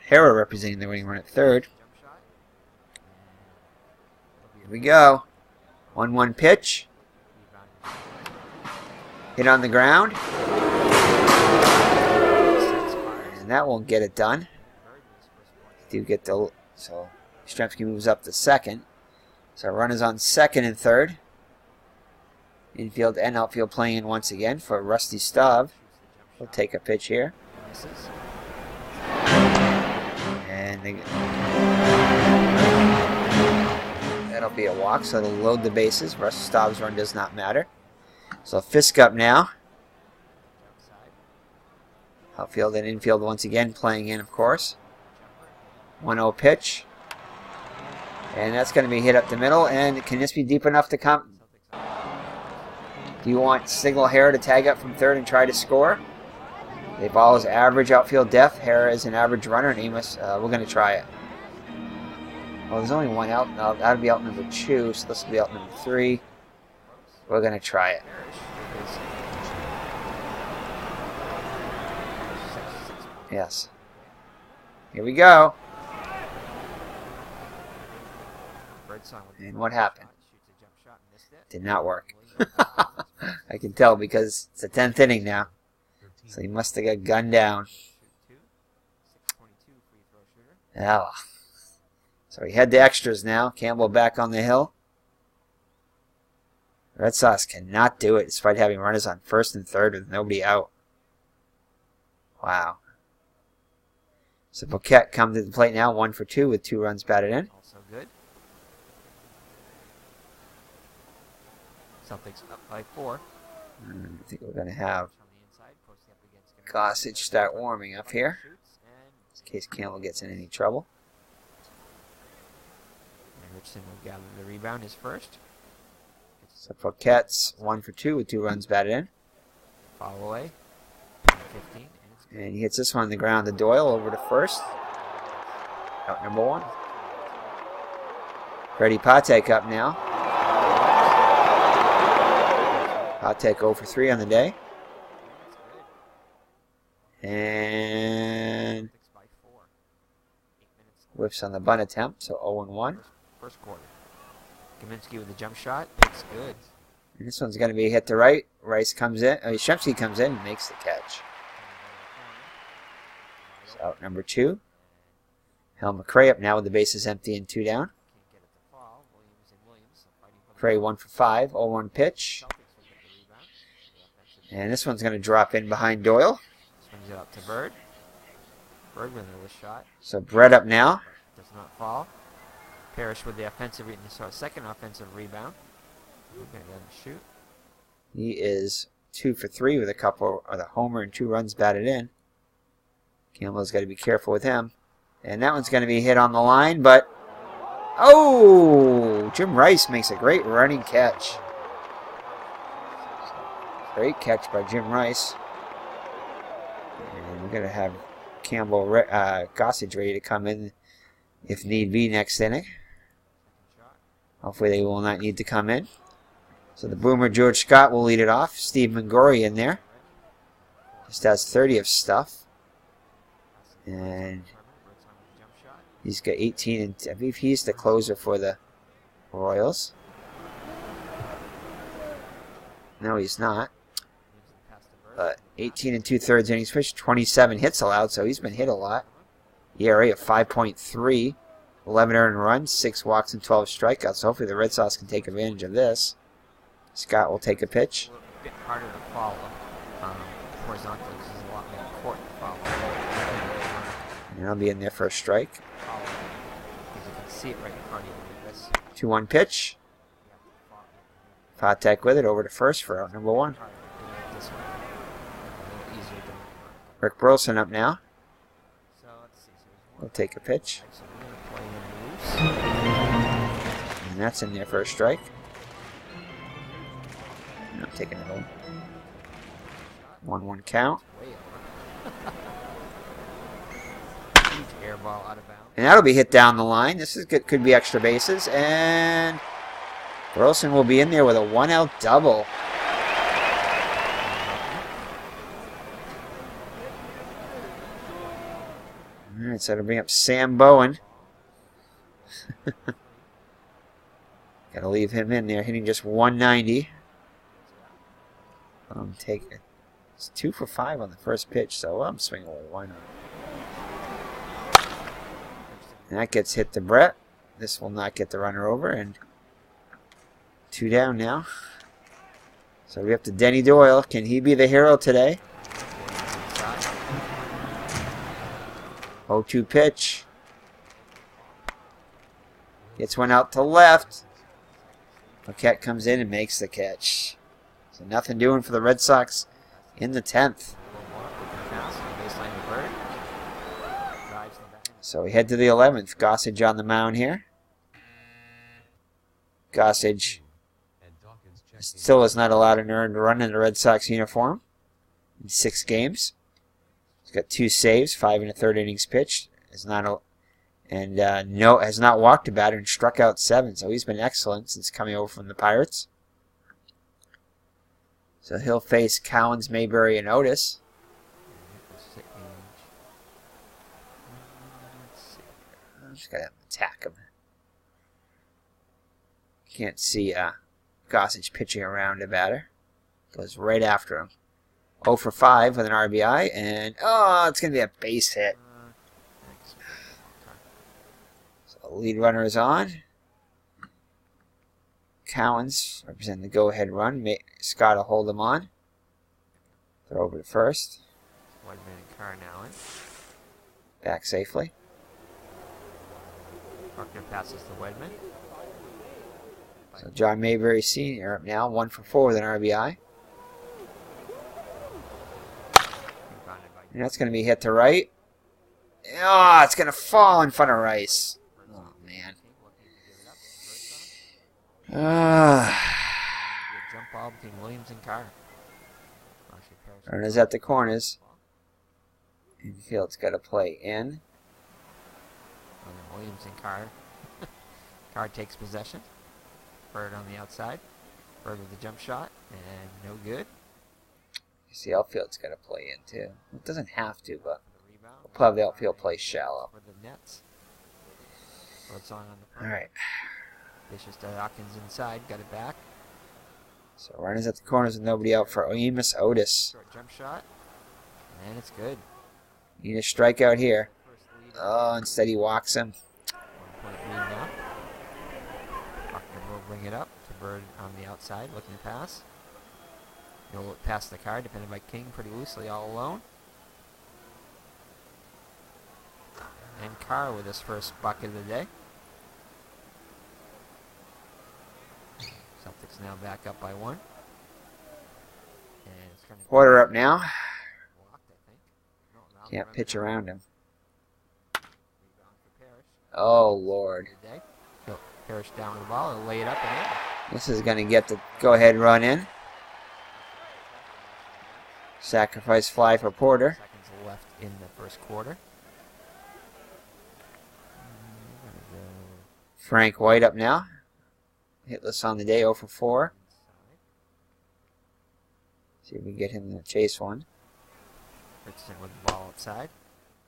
Hera representing the winning run at third. Here we go. 1-1 pitch. Hit on the ground. And that won't get it done. So Yastrzemski moves up to second. So runners on second and third. Infield and outfield playing in once again for Rusty Staub. We'll take a pitch here. And that'll be a walk, so it'll load the bases. Rusty Staub's run does not matter. So Fisk up now. Outfield and infield once again playing in, of course. 1-0 pitch. And that's going to be hit up the middle. And can this be deep enough to come? Do you want Signal Hera to tag up from third and try to score? The ball is average outfield depth. Hera is an average runner, and Amos, we're going to try it. Well, there's only one out. No, that'll be out number 2, so this will be out number 3. We're going to try it. Yes. Here we go. And what happened? Did not work. I can tell because it's the 10th inning now. So he must have got gunned down. Oh. So we head to extras now. Campbell back on the hill. Red Sox cannot do it despite having runners on first and third with nobody out. Wow. So Boquette comes to the plate now, 1 for 2 with 2 runs batted in. Also good. Celtics up by 4. I think we're going to have Gossage start warming up here, in case Campbell gets in any trouble. And Richardson will gather the rebound his first. So Boquette's 1 for 2 with 2 runs batted in. Follow away. 15. And he hits this one on the ground to Doyle over to first. Out number 1. Freddie Patek up now. Patek 0 for 3 on the day. And whiffs on the bunt attempt, so 0-1. First quarter. Kaminsky with a jump shot. It's good. And this one's going to be hit to right. Rice comes in. Yastrzemski comes in and makes the catch. So out number 2. Hal McRae up now with the bases empty and 2 down. McRae 1 for 5. 0-1 pitch. And this one's going to drop in behind Doyle. Swings it up to Bird. Bird with another shot. So Brett up now. Does not fall. Parrish with the second offensive rebound. We're going to let him shoot. He is 2 for 3 with a couple of the homer and 2 runs batted in. Campbell's got to be careful with him. And that one's going to be hit on the line, but oh! Jim Rice makes a great running catch. Great catch by Jim Rice. And we're going to have Campbell, Gossage ready to come in if need be next inning. Hopefully they will not need to come in. So the boomer George Scott will lead it off. Steve Mangori in there. Just has 30 of stuff. And he's got 18, and I believe he's the closer for the Royals. No, he's not. But 18 2/3 innings pitched, 27 hits allowed, so he's been hit a lot. ERA of 5.3, 11 earned runs, 6 walks and 12 strikeouts. So hopefully the Red Sox can take advantage of this. Scott will take a pitch. A bit harder to follow horizontally because there's a lot more court to follow. And I'll be in there for a strike. Because you can see it right in front of you. 2-1 pitch. Patek with it over to first for out number 1. Rick Burleson up now. We'll take a pitch. And that's in there for a strike. I'm taking it home. 1-1 count. Huge air ball out of bounds. And that'll be hit down the line. This is good. Could be extra bases. And Burleson will be in there with a 1-out double. Alright, so that'll bring up Sam Bowen. Gotta leave him in there, hitting just 190. Take it. It's 2 for 5 on the first pitch, so I'm swinging away. Why not? And that gets hit to Brett. This will not get the runner over, and 2 down now. So we have to Denny Doyle. Can he be the hero today? 0-2 pitch. Gets one out to left. Paquette comes in and makes the catch. So nothing doing for the Red Sox in the 10th. So we head to the 11th. Gossage on the mound here. Gossage still is not allowed an earned run in the Red Sox uniform in 6 games. He's got 2 saves, 5 1/3 innings pitched. Has not walked a batter and struck out 7. So he's been excellent since coming over from the Pirates. So he'll face Cowens, Mayberry, and Otis. I'm just going to attack him. Can't see Gossage pitching around a batter. Goes right after him. 0 for 5 with an RBI. And, oh, it's going to be a base hit. So the lead runner is on. Cowens representing the go-ahead run. Scott will hold him on. Throw over to first. Wedman and Carr now in. Back safely. Buckner passes to Wedman. So John Mayberry Sr. up now, 1 for 4 with an RBI. And that's going to be hit to right. Oh, it's going to fall in front of Rice. Oh, man. Jump ball between Williams and Carr. Runners at the corners. Infield's got to play in. Williams and Carr. Carr takes possession. Bird on the outside. Bird with the jump shot. And no good. You see, outfield's got to play in, too. It doesn't have to, but we'll have the outfield play shallow. For the Nets. On the all right. Vicious to Hawkins inside. Got it back. So runners at the corners with nobody out for Emus Otis. Short jump shot. And it's good. Need a strikeout here. Oh, instead he walks him. 1 point lead now. Buckner will bring it up to Bird on the outside, looking to pass. He'll look past the Carr, defended by King pretty loosely all alone. And Carr with his first bucket of the day. Celtics now back up by 1. And it's going to Porter up now. Walked, I think. No, Can't pitch around him. Rebound for Parrish. Oh, Lord. He'll Parrish down with the ball and lay it up and in. This is going to get the go-ahead run in. Sacrifice fly for Porter. Seconds left in the first quarter. Frank White up now. Hitless on the day, 0 for 4. See if we can get him to chase one. Richardson with the ball outside.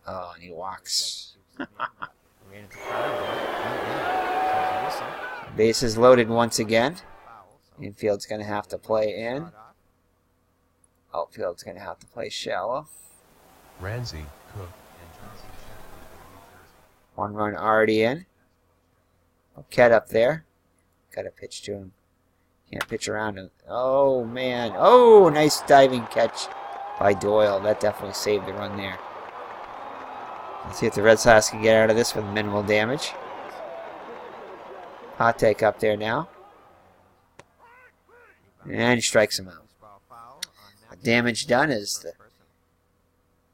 Oh, and he walks. Ran into Carr. Bases loaded once again. Infield's going to have to play in. Outfield's going to have to play shallow. Ramsey, Cook, and 1 run already in. Paquette up there. Got to pitch to him. Can't pitch around him. Oh, man. Oh, nice diving catch by Doyle. That definitely saved the run there. Let's see if the Red Sox can get out of this with minimal damage. Hot take up there now. And he strikes him out. Damage done as the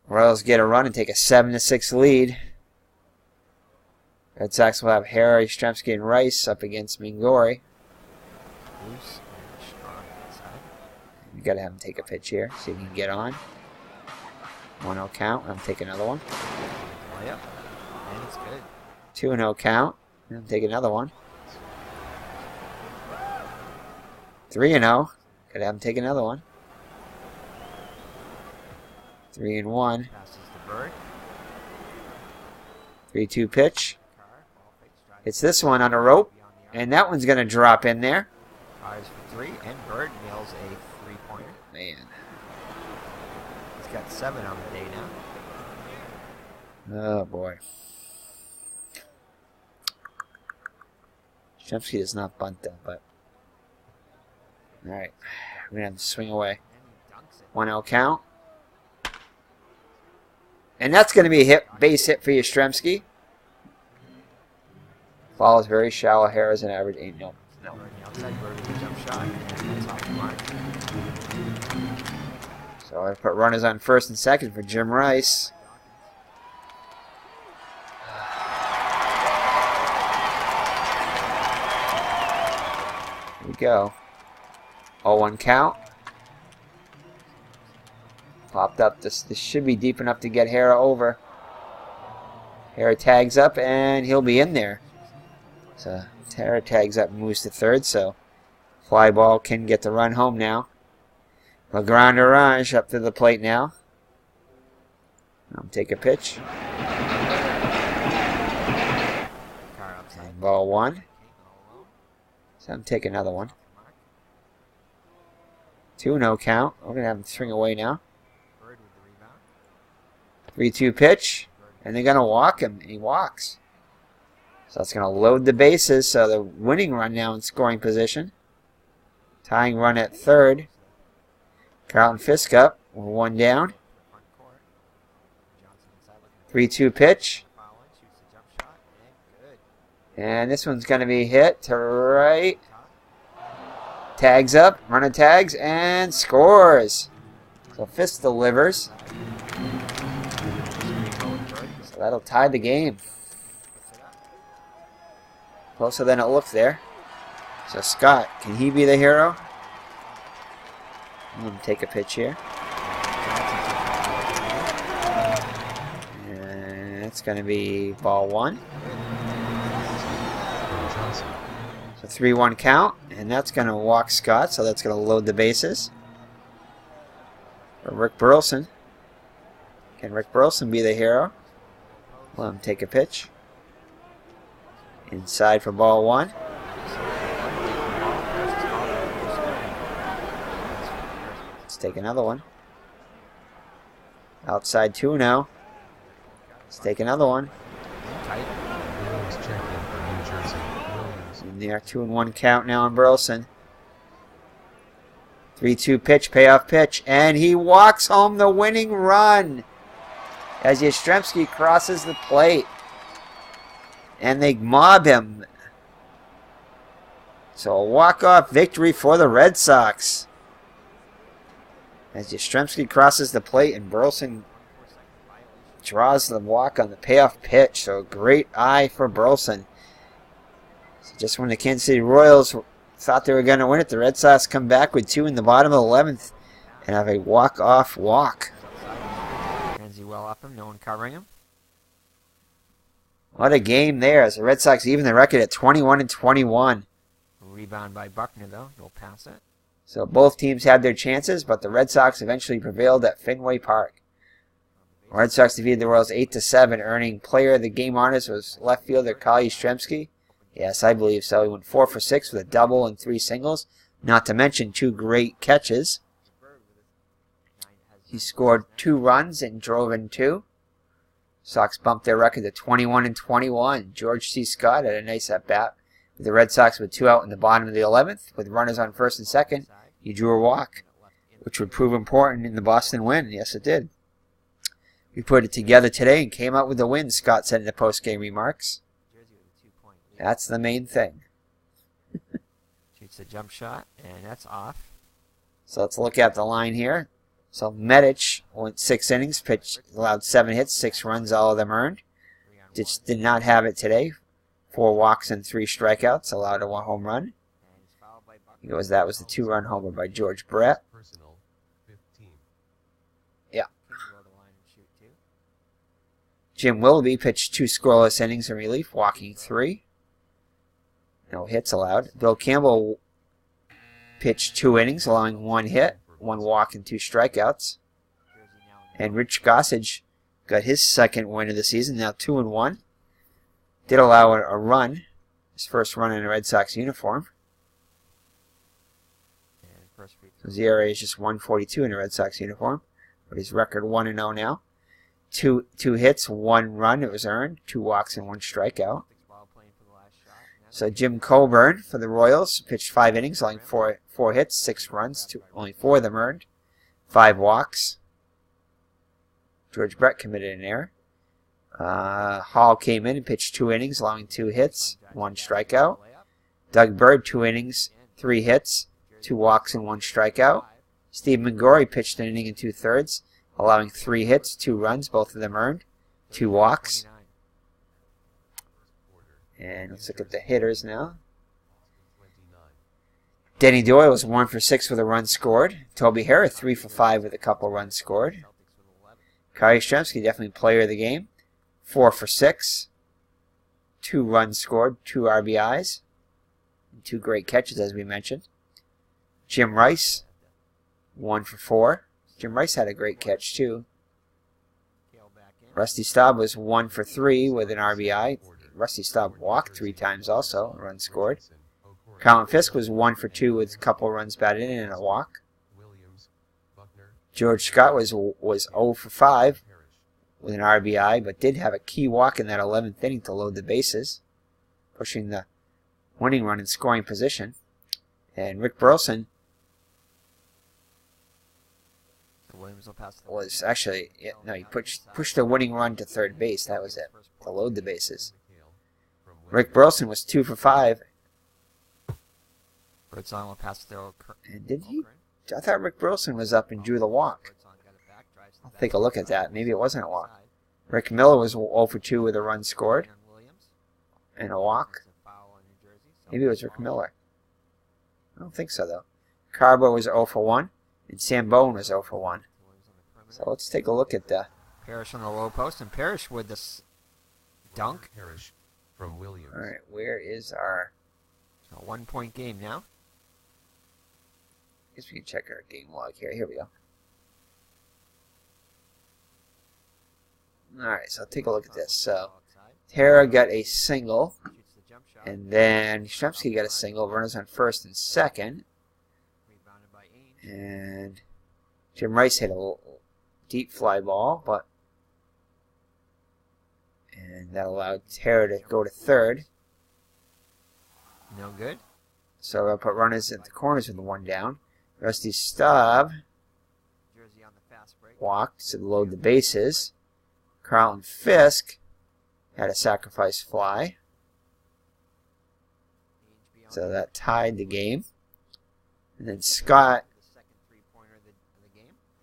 Royals get a run and take a 7-6 lead. Red Sox will have Hara, Yastrzemski, and Rice up against Mingori. Loose and strong inside. You got to have him take a pitch here so he can get on. 1-0 count. I'm taking another one. Layup. And it's good. 2-0 count. I'm taking another one. 3-0. Got to have him take another one. 3-1. Passes to Bird. 3-2 pitch. Carr. Ball fake strike. It's this one on a rope. And that one's going to drop in there. Fires for 3. And Bird nails a 3-pointer. Man. He's got 7 on the day now. Oh, boy. Yastrzemski does not bunt though, but... Alright. We're going to have to swing away. And he dunks it. 1-0 count. And that's going to be a hit, base hit for Yastrzemski. Ball is very shallow. Hair is an average 8. No. No. On the outside, Bird with a jump shot. And it's off the mark. So I put runners on first and second for Jim Rice. Here we go. 0-1 count. Popped up. This should be deep enough to get Hara over. Hara tags up and he'll be in there. So Hara tags up and moves to third. So fly ball can get the run home now. Legrand Orange up to the plate now. I'll take a pitch. Carr outside. And ball 1. Okay, all alone. So I'm taking another one. 2-0 count. We're going to have him swing away now. Bird with the rebound. 3-2 pitch. And they're going to walk him. And he walks. So that's going to load the bases. So the winning run now in scoring position. Tying run at third. Carlton Fisk up. We're 1 down. Front court. Johnson inside looking 3-2 pitch. foul line. Shoots a jump shot. And good. And this one's going to be hit to right. Top. Tags up. Runner tags. And scores. So Fisk delivers. So that'll tie the game. Closer than it looked there. So Scott, can he be the hero? I'm going to take a pitch here. And it's going to be ball 1. So 3-1 count. And that's going to walk Scott. So that's going to load the bases. For Rick Burleson. Can Rick Burleson be the hero? Let him take a pitch. Inside for ball 1. Let's take another one. Outside 2 now. Let's take another one. Williams checked in for New Jersey. Williams. In there, 2-1 count now on Burleson. 3-2 pitch, payoff pitch, and he walks home the winning run as Yastrzemski crosses the plate. And they mob him. So a walk-off victory for the Red Sox. As Yastrzemski crosses the plate and Burleson draws the walk on the payoff pitch. So a great eye for Burleson. So just when the Kansas City Royals thought they were going to win it, the Red Sox come back with 2 in the bottom of the 11th and have a walk-off walk. Renzi well up him. No one covering him. What a game there as the Red Sox even the record at 21-21. Rebound by Buckner, though. He'll pass it. So both teams had their chances, but the Red Sox eventually prevailed at Fenway Park. The Red Sox defeated the Royals 8-7, earning player of the game honors was left fielder Kyle Yastrzemski. Yes, I believe so. He went 4 for 6 with a double and 3 singles, not to mention 2 great catches. He scored 2 runs and drove in 2. Sox bumped their record to 21-21. George C. Scott had a nice at-bat with the Red Sox with 2 out in the bottom of the 11th. With runners on first and second, he drew a walk, which would prove important in the Boston win. Yes, it did. We put it together today and came out with the win, Scott said in the post-game remarks. That's the main thing. Shoots a jump shot, and that's off. So let's look at the line here. So Medich went 6 innings, pitched, allowed 7 hits, 6 runs, all of them earned. Just did not have it today. 4 walks and 3 strikeouts, allowed a 1 home run. That was the 2-run homer by George Brett. Personal, 15. Yeah. Jim Willoughby pitched 2 scoreless innings in relief, walking 3. No hits allowed. Bill Campbell pitched 2 innings, allowing 1 hit, 1 walk, and 2 strikeouts. And Rich Gossage got his second win of the season, now 2-1. Did allow a run, his first run in a Red Sox uniform. So his ERA is just 1.42 in a Red Sox uniform, but his record 1-0 now. 2 hits, 1 run it was earned, 2 walks and 1 strikeout. So Jim Colburn for the Royals pitched 5 innings, allowing 4 hits, 6 runs, only 4 of them earned, 5 walks. George Brett committed an error. Hall came in and pitched 2 innings, allowing 2 hits, 1 strikeout. Doug Bird 2 innings, 3 hits, 2 walks and 1 strikeout. Steve Mangori pitched an inning and 2/3, allowing 3 hits, 2 runs, both of them earned, 2 walks. And let's look at the hitters now. Denny Doyle was 1 for 6 with a run scored. Toby Harrah 3 for 5 with a couple runs scored. Yastrzemski definitely player of the game. 4 for 6. 2 runs scored, 2 RBIs. And 2 great catches as we mentioned. Jim Rice, 1 for 4. Jim Rice had a great catch too. Rusty Staub was 1 for 3 with an RBI. Rusty Staub walked 3 times also, a run scored. Colin Fisk was 1 for 2 with a couple runs batted in and a walk. George Scott was 0 for 5 with an RBI, but did have a key walk in that 11th inning to load the bases, pushing the winning run in scoring position. And Rick Burleson was actually, he pushed the winning run to third base. That was it, to load the bases. Rick Burleson was 2 for 5. And did he? I thought Rick Burleson was up and drew the walk. I'll take a look at that. Maybe it wasn't a walk. Rick Miller was 0 for 2 with a run scored and a walk. Maybe it was Rick Miller. I don't think so, though. Carbo was 0 for 1, and Sam Bowen was 0 for 1. So let's take a look at the... Parrish on the low post, and Parrish with this dunk. Parrish from Williams. All right, where is our... A 1-point game now. I guess we can check our game log here. Here we go. Alright, so take a look at this. So, Tara got a single, and then Yastrzemski got a single. Runners on first and second. And Jim Rice hit a deep fly ball, and that allowed Tara to go to third. No good. So I'll put runners at the corners with the 1 down. Rusty Staub walked to load the bases. Carlton Fisk had a sacrifice fly. So that tied the game. And then Scott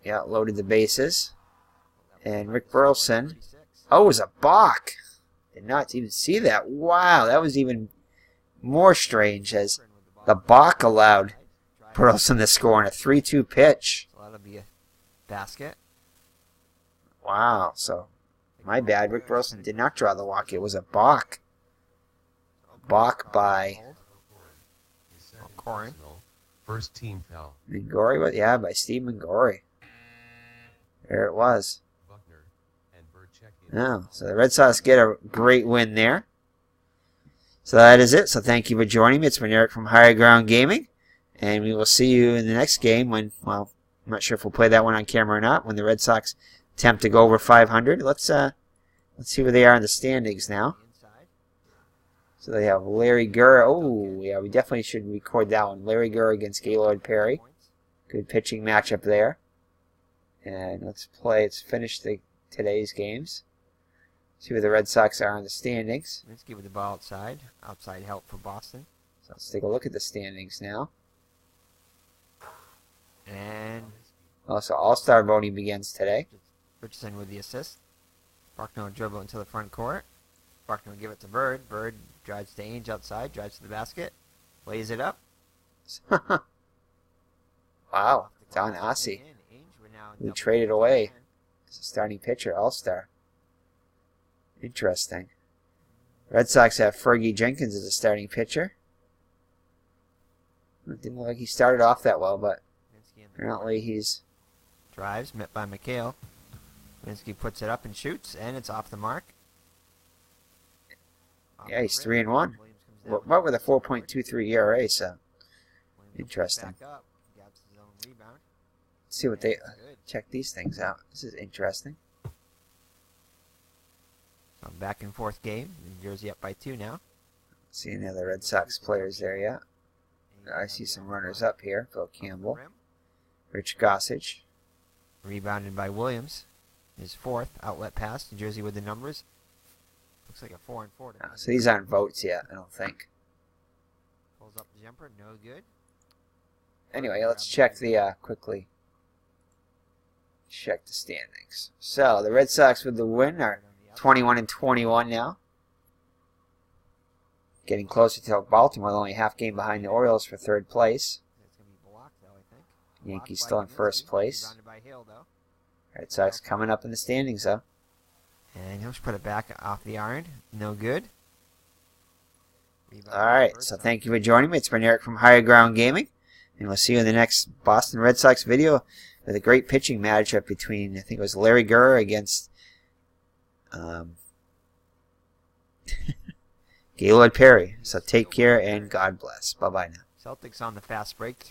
loaded the bases. And Rick Burleson. Oh, it was a balk. Did not even see that. Wow, that was even more strange as the balk allowed Burleson to score on a 3-2 pitch. So that'll be a basket. Wow, so my bad. Rick Burleson did not draw the walk. It was a balk. Balk by Corin. First team foul. Mangori, but yeah, by Steve Mangori. There it was. Oh, so the Red Sox get a great win there. So that is it. So thank you for joining me. It's been Eric from Higher Ground Gaming. And we will see you in the next game when, well, I'm not sure if we'll play that one on camera or not, when the Red Sox attempt to go over 500. Let's see where they are in the standings now. So they have Larry Gura. Oh, yeah, we definitely should record that one. Larry Gura against Gaylord Perry. Good pitching matchup there. And let's finish today's games. See where the Red Sox are in the standings. Let's give it the ball outside. Outside help for Boston. So let's take a look at the standings now. And also All-Star voting begins today. Richardson with the assist. Buckner dribble into the front court. Buckner will give it to Bird. Bird drives to Ainge outside, drives to the basket, lays it up. Wow, Don Ossie, who traded away as a starting pitcher, all-star. Interesting. Red Sox have Fergie Jenkins as a starting pitcher. It didn't look like he started off that well, but apparently he's... Drives, met by McHale. Minsky puts it up and shoots, and it's off the mark. Yeah, he's 3-1. What with a 4.23 ERA, so interesting. Let's see what they check these things out. This is interesting. So back and forth game. New Jersey up by 2 now. See any other Red Sox players there yet? I see some runners up here. Phil Campbell, Rich Gossage. Rebounded by Williams. His 4th outlet pass. New Jersey with the numbers. Looks like a 4-4. No, so these aren't votes yet, I don't think. Pulls up the jumper. No good. Anyway, let's check the quickly. Check the standings. So the Red Sox with the win are 21-21 now. Getting closer to Baltimore, only a half game behind the Orioles for 3rd place. Yankees still in 1st place. Red Sox coming up in the standings, though. And he'll just put it back off the iron. No good. Alright, so thank you for joining me. It's been Eric from Higher Ground Gaming. And we'll see you in the next Boston Red Sox video with a great pitching matchup between, I think it was Larry Gura against Gaylord Perry. So take care and God bless. Bye-bye now. Celtics on the fast break.